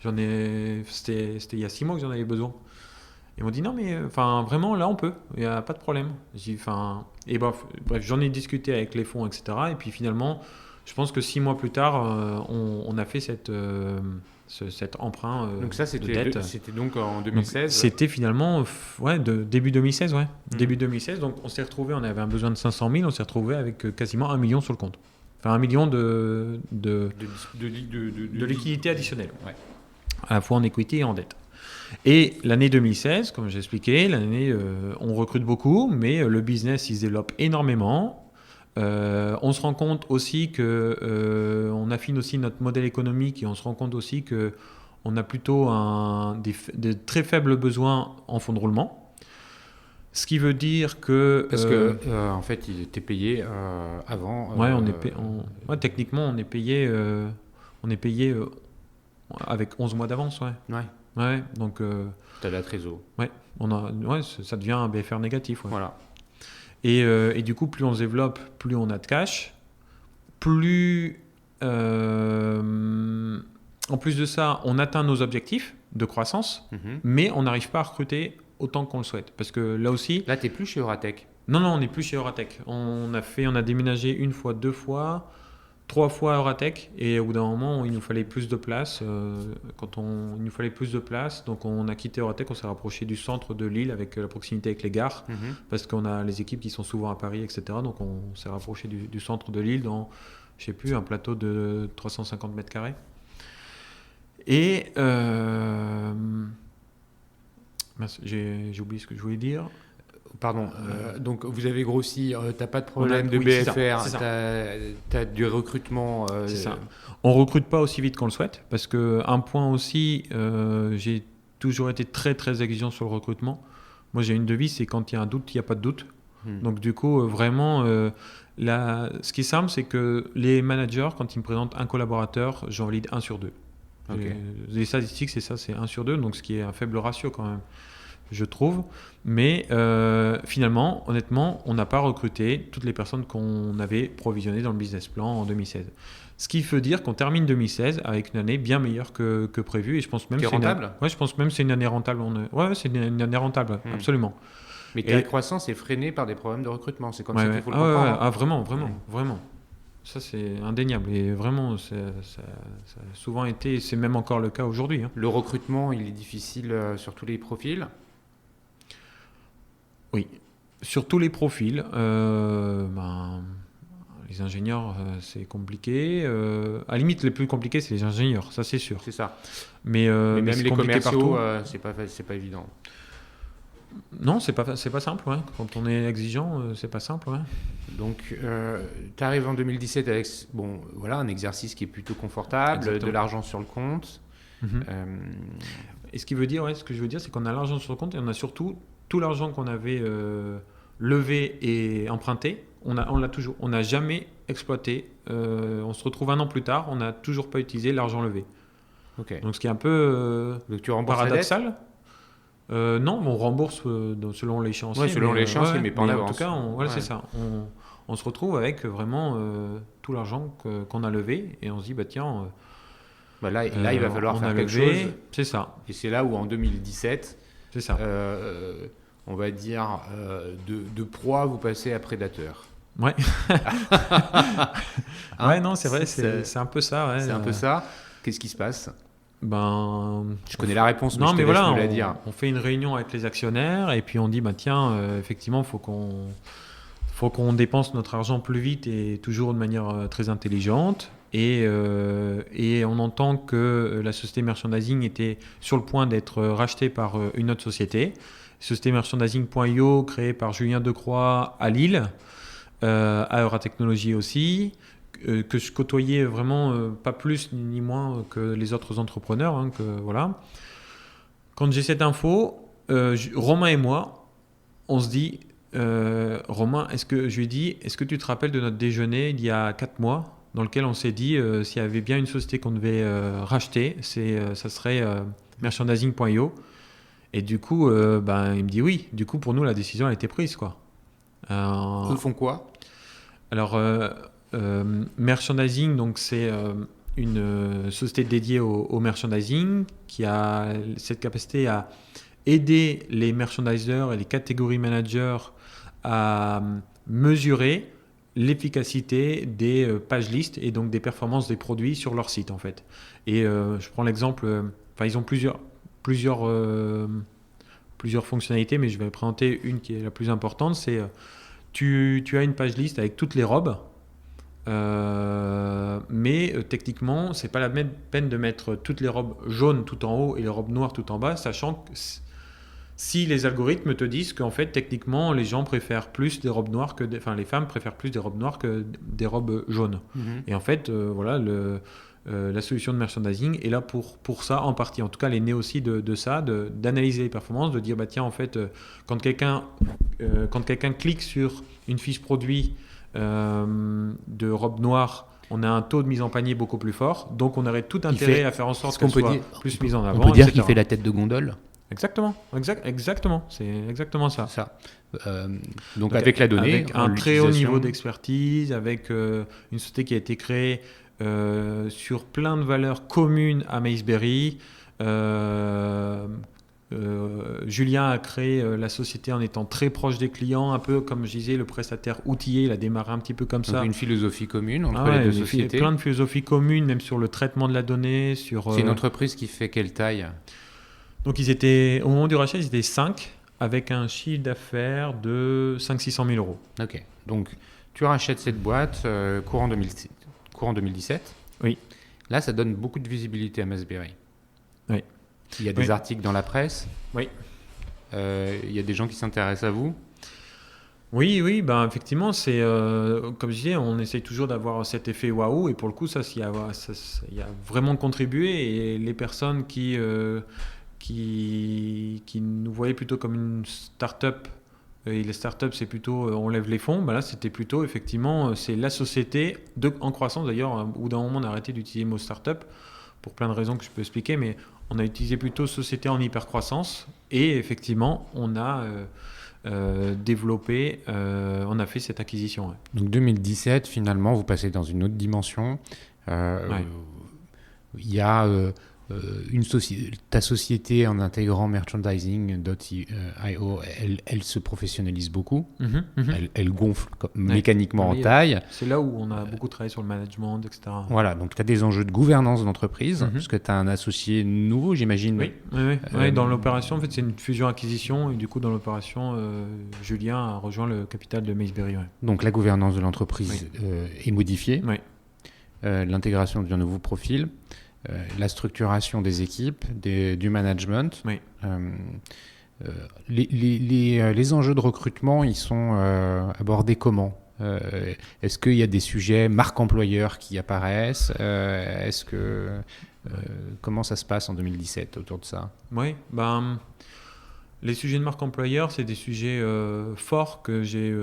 C'était il y a 6 mois que j'en avais besoin. Ils m'ont dit non mais vraiment là on peut, il n'y a pas de problème. Et bref, j'en ai discuté avec les fonds, etc. Et puis finalement, je pense que 6 mois plus tard, on a fait cet emprunt donc ça, de dette. C'était donc en 2016. Donc, c'était finalement début 2016, ouais. Début 2016, donc on s'est retrouvé, on avait un besoin de 500 000, on s'est retrouvé avec quasiment 1 million sur le compte. Enfin 1 million de liquidité additionnelle, à la fois en equity et en dette. Et l'année 2016, comme j'ai expliqué, on recrute beaucoup, mais le business il se développe énormément. On se rend compte aussi on affine aussi notre modèle économique et on se rend compte aussi qu'on a plutôt de très faibles besoins en fonds de roulement. Ce qui veut dire que... Parce que en fait, il était payé avant... techniquement, on est payé avec 11 mois d'avance, Ouais, donc... tu as la trésor. Ça devient un BFR négatif. Ouais. Voilà. Et du coup, plus on se développe, plus on a de cash. Plus... en plus de ça, on atteint nos objectifs de croissance, mais on n'arrive pas à recruter autant qu'on le souhaite. Parce que là aussi... Là, tu n'es plus chez Euratech. Non, on n'est plus chez Euratech. On a déménagé 1 fois, 2 fois... 3 fois à Euratech, et au bout d'un moment il nous fallait plus de place. Il nous fallait plus de place, donc on a quitté Euratech, on s'est rapproché du centre de Lille avec la proximité avec les gares, parce qu'on a les équipes qui sont souvent à Paris, etc. Donc on s'est rapproché du centre de Lille dans, je sais plus, un plateau de 350 mètres carrés. Et j'ai oublié ce que je voulais dire. Pardon, donc vous avez grossi, tu n'as pas de problème de BFR, tu as du recrutement. C'est ça. On ne recrute pas aussi vite qu'on le souhaite, parce qu'un point aussi, j'ai toujours été très très exigeant sur le recrutement. Moi j'ai une devise, c'est quand il y a un doute, il n'y a pas de doute. Donc du coup, vraiment, ce qui est simple, c'est que les managers, quand ils me présentent un collaborateur, j'en valide 1 sur 2. Okay. Les statistiques, c'est ça, c'est 1 sur 2, donc ce qui est un faible ratio quand même, je trouve. Mais finalement, honnêtement, on n'a pas recruté toutes les personnes qu'on avait provisionnées dans le business plan en 2016. Ce qui veut dire qu'on termine 2016 avec une année bien meilleure que prévu. Et je pense même que c'est rentable. Je pense même que c'est une année rentable. C'est une année rentable, absolument. Mais ta croissance est freinée par des problèmes de recrutement. C'est comme ça qu'il faut le comprendre. Vraiment. Ça, c'est indéniable. Et vraiment, ça a souvent été, et c'est même encore le cas aujourd'hui. Hein. Le recrutement, il est difficile sur tous les profils? Oui, sur tous les profils. Les ingénieurs, c'est compliqué. À la limite, les plus compliqués, c'est les ingénieurs, ça c'est sûr. C'est ça. Mais Mais c'est même les compliqué commerciaux, partout. c'est pas évident. Non, c'est pas simple. Ouais. Quand on est exigeant, c'est pas simple. Ouais. Donc, tu arrives en 2017 avec un exercice qui est plutôt confortable, Exactement. de l'argent sur le compte. Mhm. Et ce que je veux dire, c'est qu'on a l'argent sur le compte et on a surtout tout l'argent qu'on avait levé et emprunté. On l'a toujours. On n'a jamais exploité. On se retrouve 1 an plus tard, on n'a toujours pas utilisé l'argent levé. Ok. Donc, ce qui est un peu Donc, tu rembourses la dette? paradoxal. Non, on rembourse selon l'échéancier. Ouais, selon l'échéancier, mais pas en En avance. tout cas, Ouais. c'est ça. On se retrouve avec vraiment tout l'argent qu'on a levé et on se dit, bah tiens, Là, il va falloir on faire a quelque levé, chose. c'est ça. Et c'est là où, en 2017, C'est ça. on va dire, de proie, vous passez à prédateur. Ouais. Hein? Ouais, non, c'est vrai, c'est un peu ça. Ouais. C'est un peu ça. Qu'est-ce qui se passe? Je connais la réponse, mais non, je te mais laisse voilà, me la dire. on fait une réunion avec les actionnaire et puis on dit, bah tiens, effectivement, faut qu'on dépense notre argent plus vite et toujours de manière très intelligente. Et on entend que la société merchandising était sur le point d'être rachetée par une autre société. Société merchandising.io, créée par Julien Decroix à Lille, à Euratechnologie aussi, que je côtoyais vraiment pas plus ni moins que les autres entrepreneurs. Hein, voilà. Quand j'ai cette info, Romain et moi, on se dit, Romain, je lui ai dit, est-ce que tu te rappelles de notre déjeuner il y a 4 mois dans lequel on s'est dit, s'il y avait bien une société qu'on devait racheter, ça serait merchandising.io. Et du coup, il me dit oui. Du coup, pour nous, la décision a été prise, quoi. Ils font quoi? Alors, merchandising, donc c'est une société dédiée au merchandising qui a cette capacité à aider les merchandisers et les catégories managers à mesurer l'efficacité des pages listes et donc des performances des produits sur leur site en fait. Et je prends l'exemple, ils ont plusieurs fonctionnalités, mais je vais présenter une qui est la plus importante, c'est tu as une page liste avec toutes les robes, mais techniquement, c'est pas la même peine de mettre toutes les robes jaunes tout en haut et les robes noires tout en bas, sachant que si les algorithmes te disent qu'en fait, techniquement, les gens préfèrent plus des robes noires les femmes préfèrent plus des robes noires que des robes jaunes. Mm-hmm. Et en fait, la solution de merchandising est là pour ça en partie. En tout cas, elle est née aussi de ça, d'analyser les performances, de dire bah tiens en fait quand quelqu'un clique sur une fiche produit de robe noire, on a un taux de mise en panier beaucoup plus fort, donc on aurait tout intérêt à faire en sorte qu'elle soit plus mise en avant. On peut dire etc. qu'il fait la tête de gondole. Exactement, c'est exactement ça. Donc avec la donnée, avec un très haut niveau d'expertise, avec une société qui a été créée sur plein de valeurs communes à Maceberry. Julien a créé la société en étant très proche des clients, un peu comme je disais, le prestataire outillé, il a démarré un petit peu comme ça. Une philosophie commune entre les deux sociétés. Plein de philosophies communes, même sur le traitement de la donnée. C'est une entreprise qui fait quelle taille? Donc au moment du rachat, ils étaient 5, avec un chiffre d'affaires de 500-600 000 euros. Ok, donc tu rachètes cette boîte courant 2017. Oui. Là, ça donne beaucoup de visibilité à Maceberry. Oui. Il y a des articles dans la presse. Oui. Il y a des gens qui s'intéressent à vous. Oui, effectivement, c'est comme je disais, on essaye toujours d'avoir cet effet waouh, et pour le coup, ça y a vraiment contribué, et les personnes qui nous voyaient plutôt comme une start-up, et les start-up c'est plutôt on lève les fonds, là c'était plutôt effectivement c'est la société en croissance d'ailleurs, où d'un moment on a arrêté d'utiliser le mot start-up pour plein de raisons que je peux expliquer, mais on a utilisé plutôt société en hyper-croissance, et effectivement on a développé, on a fait cette acquisition. Ouais. Donc 2017, finalement, vous passez dans une autre dimension. Il y a ta société en intégrant merchandising.io, elle se professionnalise beaucoup. Elle gonfle mécaniquement en taille. C'est là où on a beaucoup travaillé sur le management, etc. Voilà, donc tu as des enjeux de gouvernance d'entreprise, puisque tu as un associé nouveau, j'imagine. Oui. Dans l'opération, en fait, c'est une fusion-acquisition, et du coup, dans l'opération, Julien a rejoint le capital de Maceberry. Ouais. Donc la gouvernance de l'entreprise est modifiée. Oui. L'intégration d'un nouveau profil. La structuration des équipes, du management. Oui. Les enjeux de recrutement, ils sont abordés comment ? Est-ce qu'il y a des sujets marque employeur qui apparaissent ? Comment ça se passe en 2017 autour de ça ? Oui, les sujets de marque employeur, c'est des sujets forts que j'ai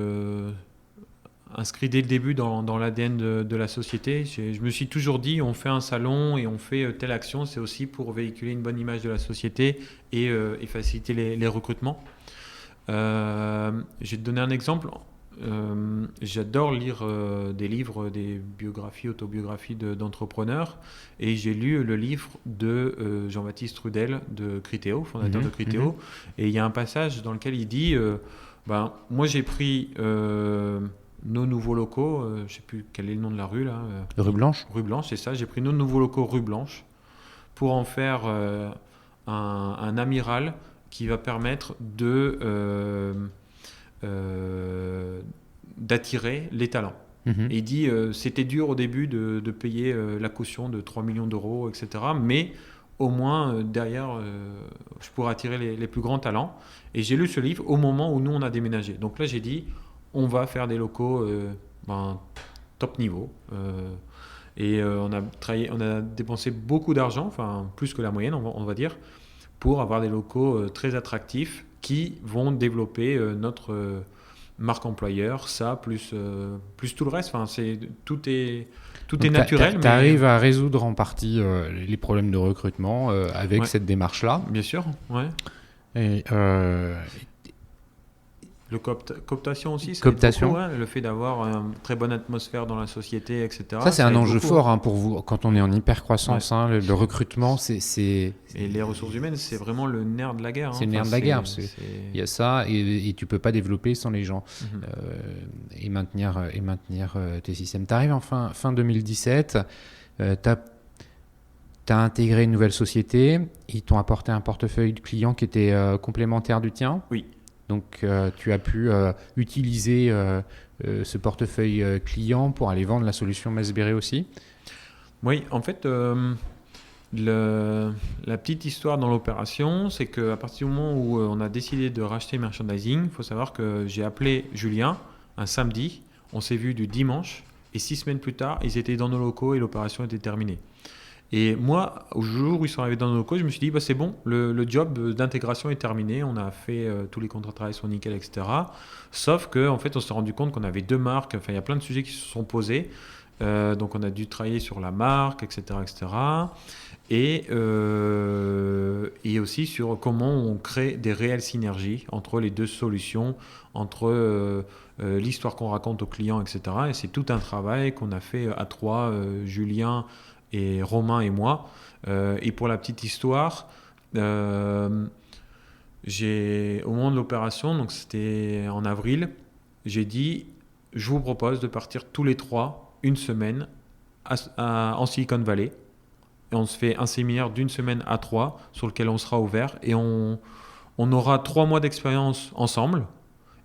inscrit dès le début dans l'ADN de la société. Je me suis toujours dit, on fait un salon et on fait telle action, c'est aussi pour véhiculer une bonne image de la société et faciliter les recrutements. Je vais te donner un exemple. J'adore lire des livres, des biographies, autobiographies d'entrepreneurs, et j'ai lu le livre de Jean-Baptiste Trudel de Criteo, fondateur de Criteo, et il y a un passage dans lequel il dit moi j'ai pris nos nouveaux locaux, je ne sais plus quel est le nom de la rue là. Rue Blanche. Rue Blanche, c'est ça. J'ai pris nos nouveaux locaux rue Blanche pour en faire un amiral qui va permettre d'attirer les talents. Et il dit c'était dur au début de payer la caution de 3 millions d'euros, etc. Mais au moins derrière, je pourrais attirer les plus grands talents. Et j'ai lu ce livre au moment où nous on a déménagé. Donc là j'ai dit on va faire des locaux top niveau. On a dépensé beaucoup d'argent, enfin plus que la moyenne, on va dire, pour avoir des locaux très attractifs qui vont développer notre marque employeur, ça plus tout le reste. Enfin, tout est naturel. Tu arrives à résoudre en partie les problèmes de recrutement avec cette démarche-là. Bien sûr, ouais. Et cooptation aussi, c'est cooptation. Beaucoup, le fait d'avoir une très bonne atmosphère dans la société, etc. Ça, c'est un enjeu fort pour vous quand on est en hyper-croissance. Le recrutement, c'est... Et les ressources humaines, c'est vraiment le nerf de la guerre. C'est le nerf de la guerre. Il y a ça, et tu ne peux pas développer sans les gens et maintenir tes systèmes. Tu arrives en fin 2017, tu as intégré une nouvelle société, ils t'ont apporté un portefeuille de clients qui était complémentaire du tien. Oui. Donc, tu as pu utiliser ce portefeuille client pour aller vendre la solution Maceberry aussi. Oui, en fait, la petite histoire dans l'opération, c'est qu'à partir du moment où on a décidé de racheter merchandising, il faut savoir que j'ai appelé Julien un samedi, on s'est vu du dimanche, et 6 semaines plus tard, ils étaient dans nos locaux et l'opération était terminée. Et moi, au jour où ils sont arrivés dans nos locaux, je me suis dit, c'est bon, le job d'intégration est terminé, on a fait tous les contrats de travail sont nickel, etc. Sauf qu'en fait, on s'est rendu compte qu'on avait 2 marques, enfin, il y a plein de sujets qui se sont posés. Donc, on a dû travailler sur la marque, etc. etc. Et aussi sur comment on crée des réelles synergies entre les deux solutions, entre l'histoire qu'on raconte aux clients, etc. Et c'est tout un travail qu'on a fait à 3, Julien et Romain et moi. Et pour la petite histoire, au moment de l'opération, donc c'était en avril, j'ai dit je vous propose de partir tous les 3 une semaine en Silicon Valley, et on se fait un séminaire d'1 semaine à 3 sur lequel on sera ouvert, et on aura 3 mois d'expérience ensemble.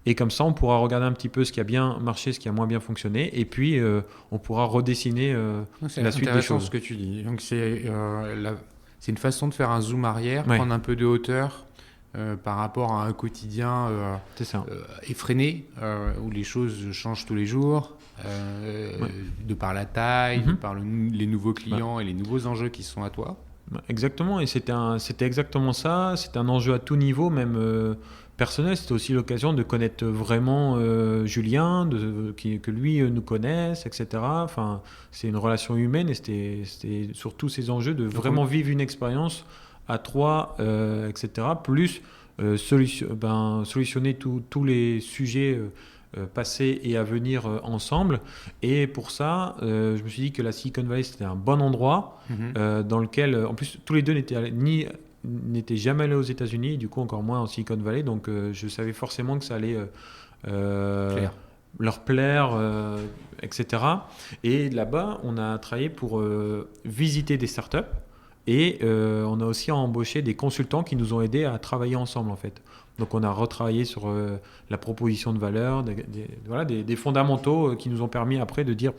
Et comme ça, on pourra regarder un petit peu ce qui a bien marché, ce qui a moins bien fonctionné, et puis on pourra redessiner la suite des choses. C'est ce que tu dis. Donc c'est une façon de faire un zoom arrière, prendre un peu de hauteur par rapport à un quotidien effréné, où les choses changent tous les jours, de par la taille, de par les nouveaux clients et les nouveaux enjeux qui sont à toi. Exactement, et c'était exactement ça. C'était un enjeu à tout niveau, même personnel. C'était aussi l'occasion de connaître vraiment Julien, que lui nous connaisse, etc. Enfin, c'est une relation humaine, et c'était sur tous ces enjeux de vraiment vivre une expérience à 3, etc. Plus solutionner tous les sujets passé et à venir ensemble. Et pour ça, je me suis dit que la Silicon Valley, c'était un bon endroit dans lequel, en plus, tous les deux n'étaient jamais allés aux États-Unis, du coup encore moins en Silicon Valley. Donc je savais forcément que ça allait leur plaire, etc. Et là-bas, on a travaillé pour visiter des startups. Et on a aussi embauché des consultants qui nous ont aidés à travailler ensemble en fait. Donc on a retravaillé sur la proposition de valeur, des fondamentaux qui nous ont permis après de dire...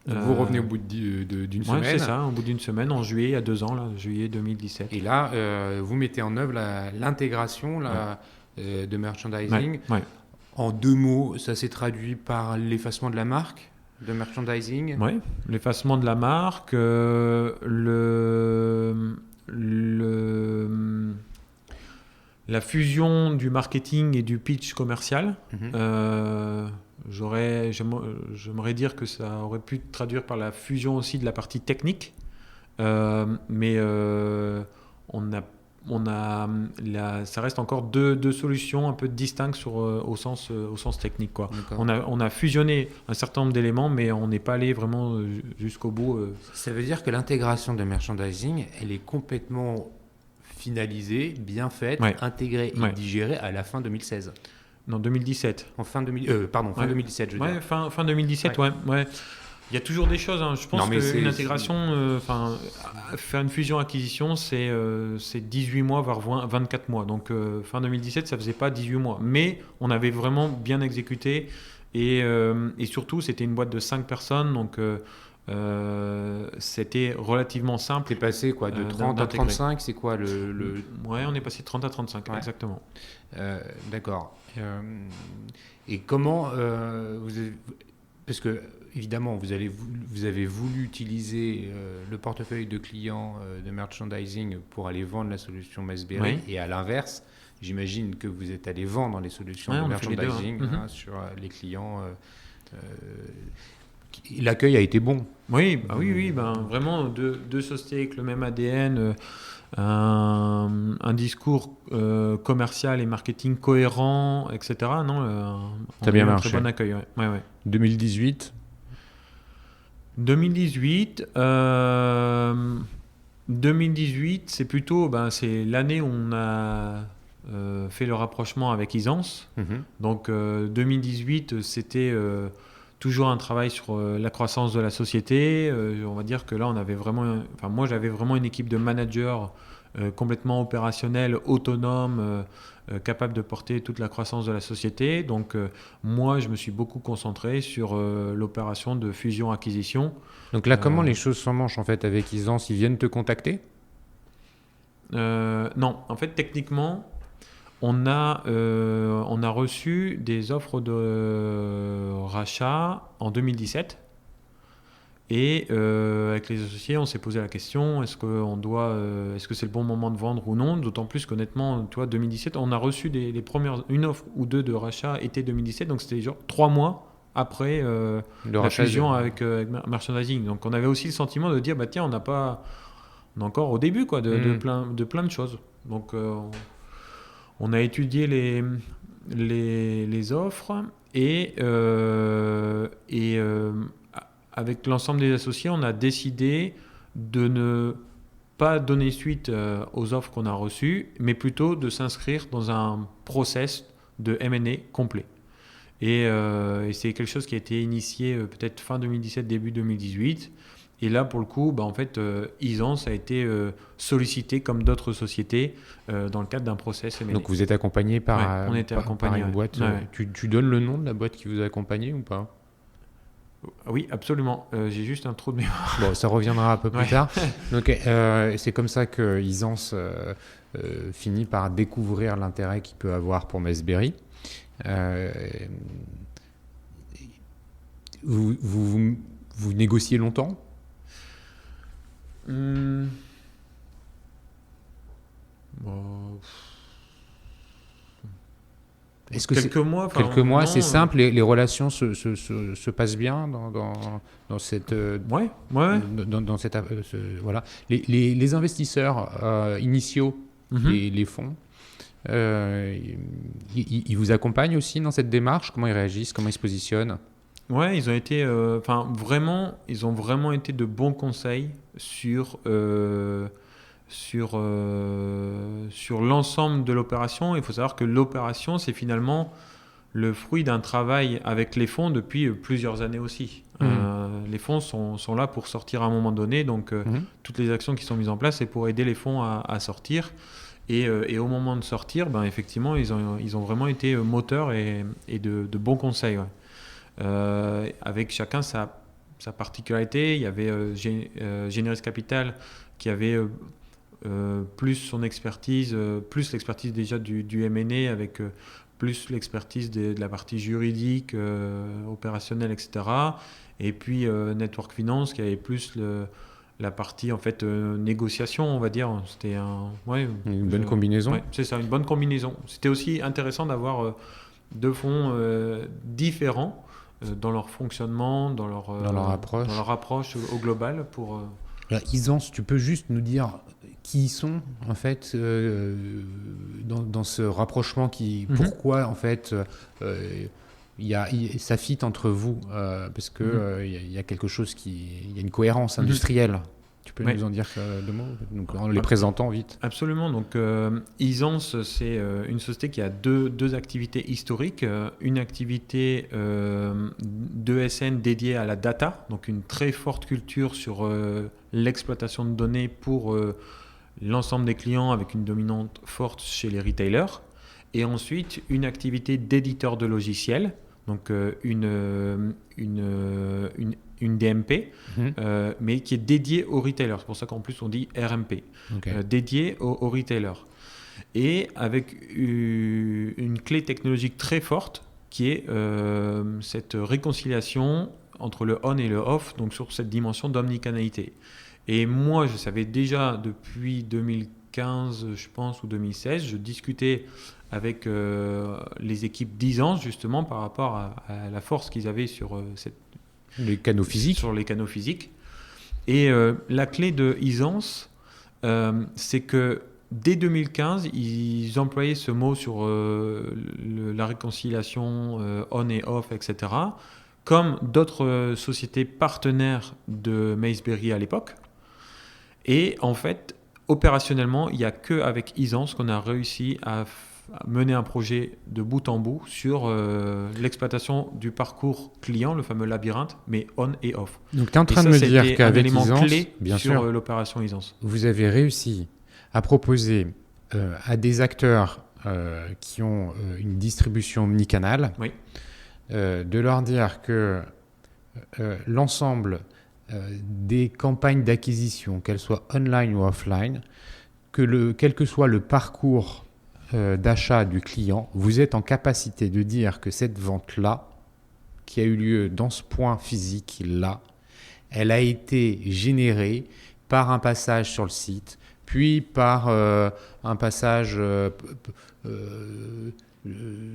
Vous revenez au bout d'une semaine. C'est ça, au bout d'une semaine, en juillet, il y a 2 ans, là, juillet 2017. Et là, vous mettez en œuvre l'intégration de merchandising. Ouais. En 2 mots, ça s'est traduit par l'effacement de la marque de merchandising. Oui, l'effacement de la marque, la fusion du marketing et du pitch commercial. J'aimerais dire que ça aurait pu traduire par la fusion aussi de la partie technique, mais ça reste encore deux solutions un peu distinctes au sens technique, quoi. On a fusionné un certain nombre d'éléments, mais on n'est pas allé vraiment jusqu'au bout. Ça veut dire que l'intégration de merchandising, elle est complètement finalisée, bien faite, intégrée et digérée à la fin 2016. Non, 2017. Fin 2017, je veux dire. Fin 2017, ouais. Il y a toujours des choses. Je pense qu'une intégration, faire une fusion-acquisition, c'est 18 mois, voire 24 mois. Donc, fin 2017, ça ne faisait pas 18 mois. Mais on avait vraiment bien exécuté. Et surtout, c'était une boîte de 5 personnes. Donc, c'était relativement simple. C'est passé quoi, de 30 à 35, c'est quoi le... Ouais, on est passé de 30 à 35, exactement. D'accord. Et comment parce que évidemment vous avez voulu utiliser le portefeuille de clients de merchandising pour aller vendre la solution Mesberry, et à l'inverse, j'imagine que vous êtes allé vendre les solutions de merchandising sur les clients. L'accueil a été bon. Oui, vraiment deux sociétés avec le même ADN, un discours commercial et marketing cohérent, etc. Ça a bien marché. Un très bon accueil. Ouais. 2018, c'est plutôt c'est l'année où on a fait le rapprochement avec Isance. Donc 2018, c'était toujours un travail sur la croissance de la société. On va dire que là, moi, j'avais vraiment une équipe de managers complètement opérationnels, autonomes, capables de porter toute la croissance de la société. Donc, moi, je me suis beaucoup concentré sur l'opération de fusion-acquisition. Donc là, comment les choses s'emmanchent en fait avec Isance? Ils viennent te contacter? Non, en fait, techniquement, on a reçu des offres de rachat en 2017 et avec les associés, on s'est posé la question, est-ce que c'est le bon moment de vendre ou non? D'autant plus qu'honnêtement, 2017, on a reçu une offre ou 2 de rachat été 2017, donc c'était genre 3 mois après la fusion avec merchandising. Donc on avait aussi le sentiment de dire, tiens, on est encore au début quoi, de plein de choses. Donc on a étudié les offres et avec l'ensemble des associés, on a décidé de ne pas donner suite aux offres qu'on a reçues, mais plutôt de s'inscrire dans un process de M&A complet. Et c'est quelque chose qui a été initié peut-être fin 2017, début 2018. Et là, pour le coup, en fait, Isance a été sollicité comme d'autres sociétés dans le cadre d'un process M&A. Donc vous êtes accompagné par une boîte. Tu donnes le nom de la boîte qui vous a accompagné ou pas? Oui, absolument. J'ai juste un trou de mémoire. Bon, ça reviendra un peu plus tard. Donc, c'est comme ça que Isance finit par découvrir l'intérêt qu'il peut avoir pour Mesberry. Vous négociez longtemps? Est-ce que quelques mois, non, c'est simple, les relations se passent bien dans cette dans cette voilà. Les investisseurs initiaux, les fonds, Ils vous accompagnent aussi dans cette démarche? Comment ils réagissent? Comment ils se positionnent? Ouais, ils ont été, ils ont vraiment été de bons conseils sur l'ensemble de l'opération. Il faut savoir que l'opération, c'est finalement le fruit d'un travail avec les fonds depuis plusieurs années aussi. Les fonds sont là pour sortir à un moment donné, donc toutes les actions qui sont mises en place, c'est pour aider les fonds à sortir. Et au moment de sortir, effectivement, ils ont vraiment été moteurs et de bons conseils. Ouais. Avec chacun sa particularité. Il y avait Generis Capital qui avait plus son expertise, plus l'expertise déjà du M&A avec plus l'expertise de la partie juridique, opérationnelle, etc. Et puis Network Finance qui avait plus la partie en fait négociation, on va dire. C'était une bonne combinaison. Ouais, c'est ça, une bonne combinaison. C'était aussi intéressant d'avoir deux fonds différents dans leur fonctionnement, dans leur approche au global pour. Alors, Isance, tu peux juste nous dire qui ils sont en fait dans ce rapprochement pourquoi en fait ça fit entre vous parce que il y a quelque chose il y a une cohérence industrielle. Tu peux nous en dire deux mots, donc, en les présentant vite. Absolument. Donc, Isance, c'est une société qui a deux activités historiques. Une activité d'ESN dédiée à la data, donc une très forte culture sur l'exploitation de données pour l'ensemble des clients avec une dominante forte chez les retailers. Et ensuite, une activité d'éditeur de logiciels, donc une DMP, mais qui est dédiée aux retailers. C'est pour ça qu'en plus on dit RMP, dédiée aux retailers. Et avec une clé technologique très forte qui est cette réconciliation entre le on et le off, donc sur cette dimension d'omnicanalité. Et moi, je savais déjà depuis 2015, je pense, ou 2016, je discutais avec les équipes d'Isance justement par rapport à la force qu'ils avaient sur les canaux physiques. Sur les canaux physiques. Et la clé de Isance, c'est que dès 2015, ils employaient ce mot sur la réconciliation on et off, etc. Comme d'autres sociétés partenaires de Maceberry à l'époque. Et en fait, opérationnellement, il n'y a qu'avec Isance qu'on a réussi à mener un projet de bout en bout sur l'exploitation du parcours client, le fameux labyrinthe, mais on et off. Donc tu es en train de me dire qu'avec Isance, clé bien sur l'opération Isance. Vous avez réussi à proposer à des acteurs qui ont une distribution omnicanal, de leur dire que l'ensemble des campagnes d'acquisition, qu'elles soient online ou offline, quel que soit le parcours d'achat du client, vous êtes en capacité de dire que cette vente-là, qui a eu lieu dans ce point physique-là, elle a été générée par un passage sur le site, puis par un passage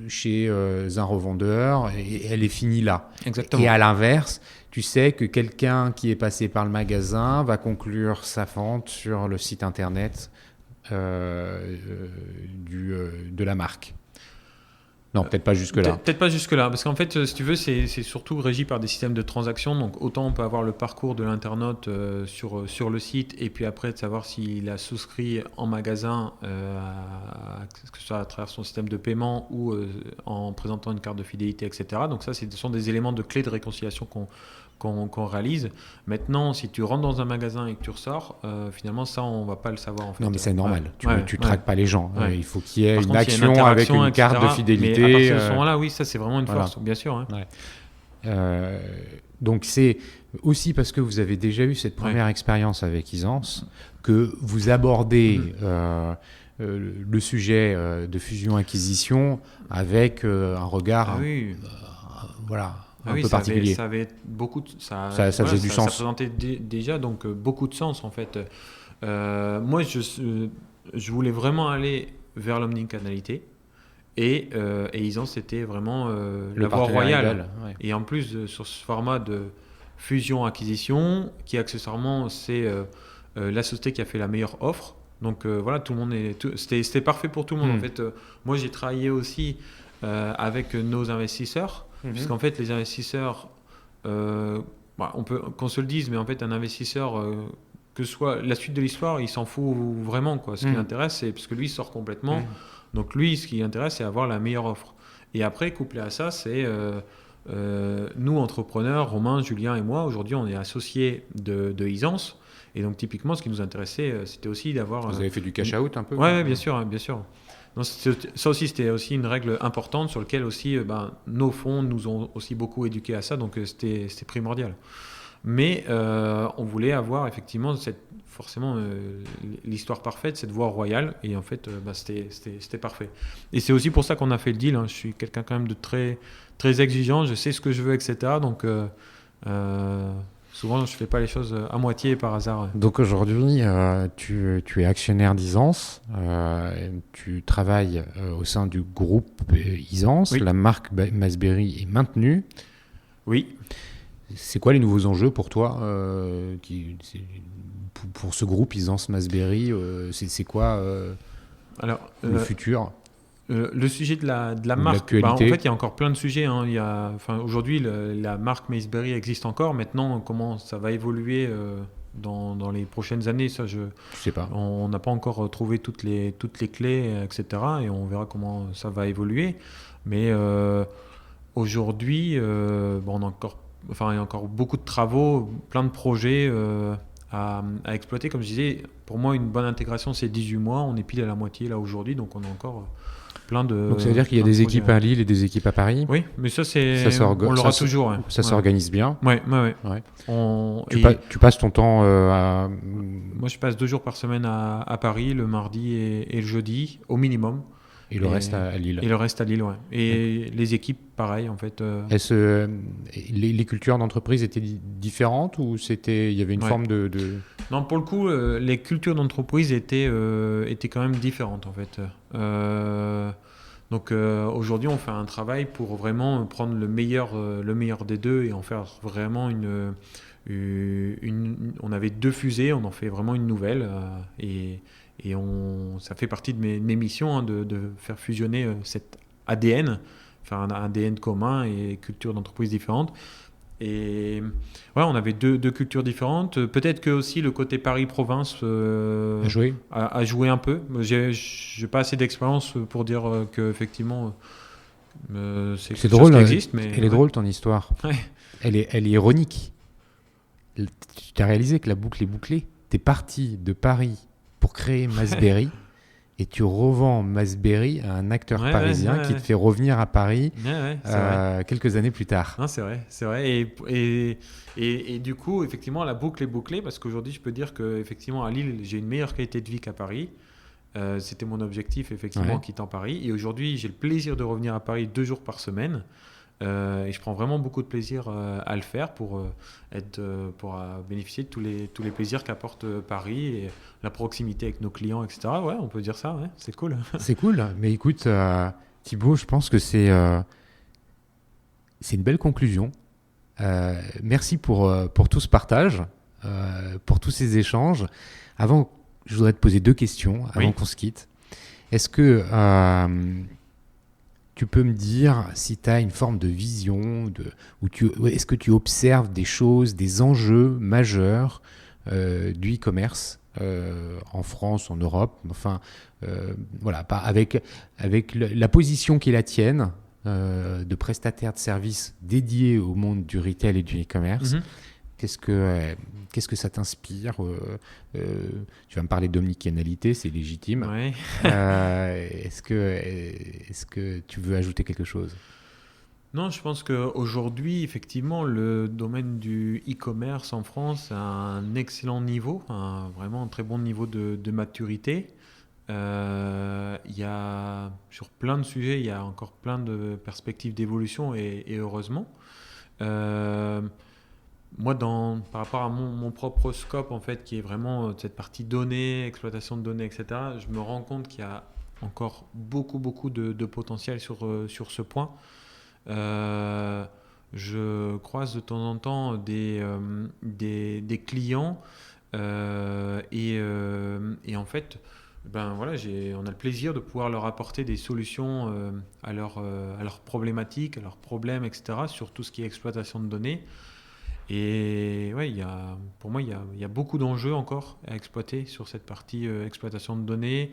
chez un revendeur, et elle est finie là. Exactement. Et à l'inverse, tu sais que quelqu'un qui est passé par le magasin va conclure sa vente sur le site internet de la marque. Non, peut-être pas jusque-là. Peut-être pas jusque-là, parce qu'en fait, si tu veux, c'est surtout régi par des systèmes de transactions. Donc, autant on peut avoir le parcours de l'internaute sur le site, et puis après, de savoir s'il a souscrit en magasin, que ce soit à travers son système de paiement ou en présentant une carte de fidélité, etc. Donc ça, ce sont des éléments de clé de réconciliation qu'on réalise. Maintenant, si tu rentres dans un magasin et que tu ressors, finalement, ça, on ne va pas le savoir. En fait. Non, mais c'est normal. Tu ne traques pas les gens. Il faut qu'il y ait une contre, action avec une carte de fidélité. Mais à partir de ce moment-là, oui, ça, c'est vraiment une force, bien sûr. Hein. Donc, c'est aussi parce que vous avez déjà eu cette première expérience avec Isance que vous abordez le sujet de fusion-acquisition avec un regard un peu particulier. Ça avait beaucoup ça faisait du sens. Ça présentait déjà donc beaucoup de sens en fait. Moi, je voulais vraiment aller vers l'omnicanalité et Isance c'était vraiment la voie royale. Et en plus sur ce format de fusion-acquisition qui accessoirement c'est la société qui a fait la meilleure offre. Donc voilà, tout le monde c'était parfait pour tout le monde. En fait, moi j'ai travaillé aussi avec nos investisseurs, puisqu'en fait les investisseurs, on peut qu'on se le dise, mais en fait un investisseur, que ce soit la suite de l'histoire, il s'en fout vraiment, quoi. Ce qui l'intéresse, c'est parce que lui il sort complètement. Donc lui, ce qui l'intéresse, c'est avoir la meilleure offre. Et après, couplé à ça, c'est nous entrepreneurs, Romain, Julien et moi, aujourd'hui on est associés de Isance. Et donc typiquement, ce qui nous intéressait, c'était aussi d'avoir... Vous avez fait du cash out un peu? Ouais, bien sûr, bien sûr. Donc, ça aussi, c'était aussi une règle importante sur laquelle aussi nos fonds nous ont aussi beaucoup éduqués à ça, donc c'était primordial. Mais on voulait avoir effectivement forcément l'histoire parfaite, cette voie royale, et en fait c'était parfait. Et c'est aussi pour ça qu'on a fait le deal, hein. Je suis quelqu'un quand même de très, très exigeant, je sais ce que je veux, etc. Donc souvent je fais pas les choses à moitié par hasard. Donc aujourd'hui tu es actionnaire d'Isance, tu travailles au sein du groupe Isance, la marque Masberry est maintenue. Oui. C'est quoi les nouveaux enjeux pour toi pour ce groupe Isance Masberry, c'est quoi le futur? Le sujet de la marque, en fait, il y a encore plein de sujets. Hein. Aujourd'hui, la marque Masberry existe encore. Maintenant, comment ça va évoluer dans les prochaines années, ça, je sais pas. On n'a pas encore trouvé toutes les clés, etc. Et on verra comment ça va évoluer. Mais aujourd'hui, on a encore... il y a encore beaucoup de travaux, plein de projets à exploiter. Comme je disais, pour moi, une bonne intégration, c'est 18 mois. On est pile à la moitié là aujourd'hui, donc on a encore plein de... Donc ça veut dire qu'il y a des équipes à Lille et des équipes à Paris? Oui, mais on l'aura toujours. Ouais. Ça s'organise bien? Ouais. Tu passes ton temps à... Moi, je passe 2 jours par semaine à Paris, le mardi et le jeudi, au minimum. Et le reste à Lille. Et le reste à Lille, ouais. Et les équipes, pareil, en fait. Les cultures d'entreprise étaient différentes ou il y avait une forme de... Non, pour le coup, les cultures d'entreprise étaient quand même différentes, en fait. Donc aujourd'hui, on fait un travail pour vraiment prendre le meilleur des deux et en faire vraiment on avait 2 fusées, on en fait vraiment une nouvelle. Et ça fait partie de mes missions, hein, de faire fusionner cet ADN, faire un ADN commun et culture d'entreprise différente. Et ouais, on avait deux cultures différentes. Peut-être que aussi le côté Paris-Province a joué un peu. J'ai pas assez d'expérience pour dire que effectivement c'est drôle, chose qui existe. Mais elle est drôle ton histoire. Ouais. Elle est ironique. Tu as réalisé que la boucle est bouclée. T'es parti de Paris pour créer Masberry et tu revends Masberry à un acteur parisien qui te fait revenir à Paris quelques années plus tard. Non, c'est vrai. Et du coup, effectivement, la boucle est bouclée parce qu'aujourd'hui, je peux dire qu'effectivement, à Lille, j'ai une meilleure qualité de vie qu'à Paris. C'était mon objectif, effectivement, en quittant Paris. Et aujourd'hui, j'ai le plaisir de revenir à Paris 2 jours par semaine. Et je prends vraiment beaucoup de plaisir à le faire pour bénéficier de tous les plaisirs qu'apporte Paris et la proximité avec nos clients, etc. Ouais, on peut dire ça, ouais, c'est cool. C'est cool, mais écoute, Thibaut, je pense que c'est une belle conclusion. Merci pour tout ce partage, pour tous ces échanges. Avant, je voudrais te poser 2 questions avant qu'on se quitte. Est-ce que tu peux me dire si tu as une forme de vision, est-ce que tu observes des choses, des enjeux majeurs du e-commerce en France, en Europe, enfin, voilà, avec la position qui est la tienne de prestataire de services dédié au monde du retail et du e-commerce. Qu'est-ce que ça t'inspire? Tu vas me parler d'omnicanalité, c'est légitime. Ouais. Est-ce que tu veux ajouter quelque chose? Non, je pense qu'aujourd'hui, effectivement, le domaine du e-commerce en France a un excellent niveau, vraiment un très bon niveau de maturité. Sur plein de sujets, il y a encore plein de perspectives d'évolution et heureusement. Moi, par rapport à mon propre scope, en fait, qui est vraiment cette partie données, exploitation de données, etc., je me rends compte qu'il y a encore beaucoup, beaucoup de potentiel sur ce point. Je croise de temps en temps des clients Et en fait, ben voilà, on a le plaisir de pouvoir leur apporter des solutions à leurs problématiques, à leurs problèmes, etc., sur tout ce qui est exploitation de données. Et ouais, pour moi, il y a beaucoup d'enjeux encore à exploiter sur cette partie exploitation de données.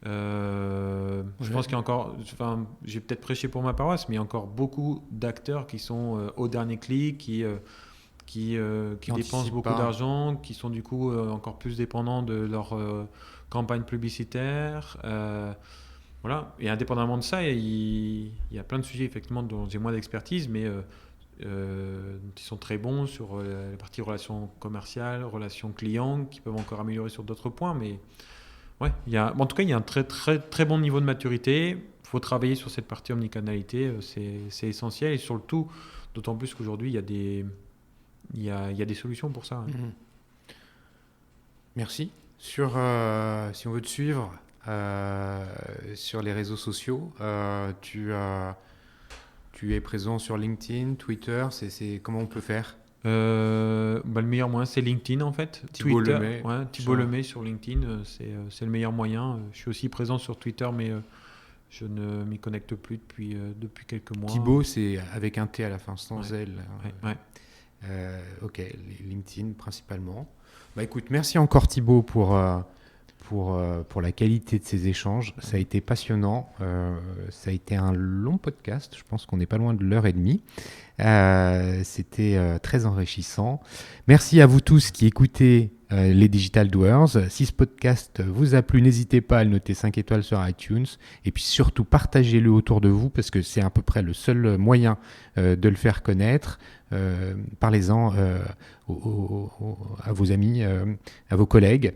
Je pense qu'il y a encore, j'ai peut-être prêché pour ma paroisse, mais il y a encore beaucoup d'acteurs qui sont au dernier clic, qui dépensent beaucoup d'argent, qui sont du coup encore plus dépendants de leur campagne publicitaire. Voilà. Et indépendamment de ça, il y a plein de sujets effectivement dont j'ai moins d'expertise, mais qui sont très bons sur la partie relations commerciales, relations clients, qui peuvent encore améliorer sur d'autres points. Mais ouais, en tout cas, il y a un très, très, très bon niveau de maturité. Il faut travailler sur cette partie omnicanalité, c'est essentiel. Et surtout, d'autant plus qu'aujourd'hui, il y a des solutions pour ça. Mmh. Merci. Si on veut te suivre sur les réseaux sociaux, tu es présent sur LinkedIn, Twitter, comment on peut faire? Le meilleur moyen, c'est LinkedIn en fait. Thibaut Twitter, Lemay. ouais, Thibaut Lemay sur LinkedIn, c'est le meilleur moyen. Je suis aussi présent sur Twitter, mais je ne m'y connecte plus depuis quelques mois. Thibaut, c'est avec un T à la fin, sans L. Ouais. Ok, LinkedIn principalement. Bah écoute, merci encore Thibaut pour la qualité de ces échanges. Ça a été passionnant. Ça a été un long podcast. Je pense qu'on n'est pas loin de l'heure et demie. C'était très enrichissant. Merci à vous tous qui écoutez les Digital Doers. Si ce podcast vous a plu, n'hésitez pas à le noter 5 étoiles sur iTunes. Et puis surtout, partagez-le autour de vous parce que c'est à peu près le seul moyen de le faire connaître. Parlez-en à vos amis, à vos collègues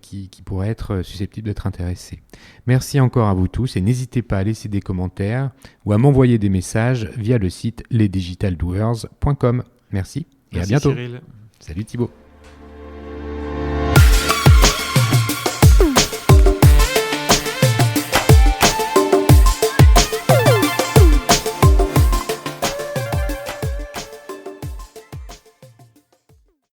qui pourraient être susceptibles d'être intéressés. Merci encore à vous tous et n'hésitez pas à laisser des commentaires ou à m'envoyer des messages via le site lesdigitaldoers.com. Merci et à bientôt. Cyril. Salut Thibaut.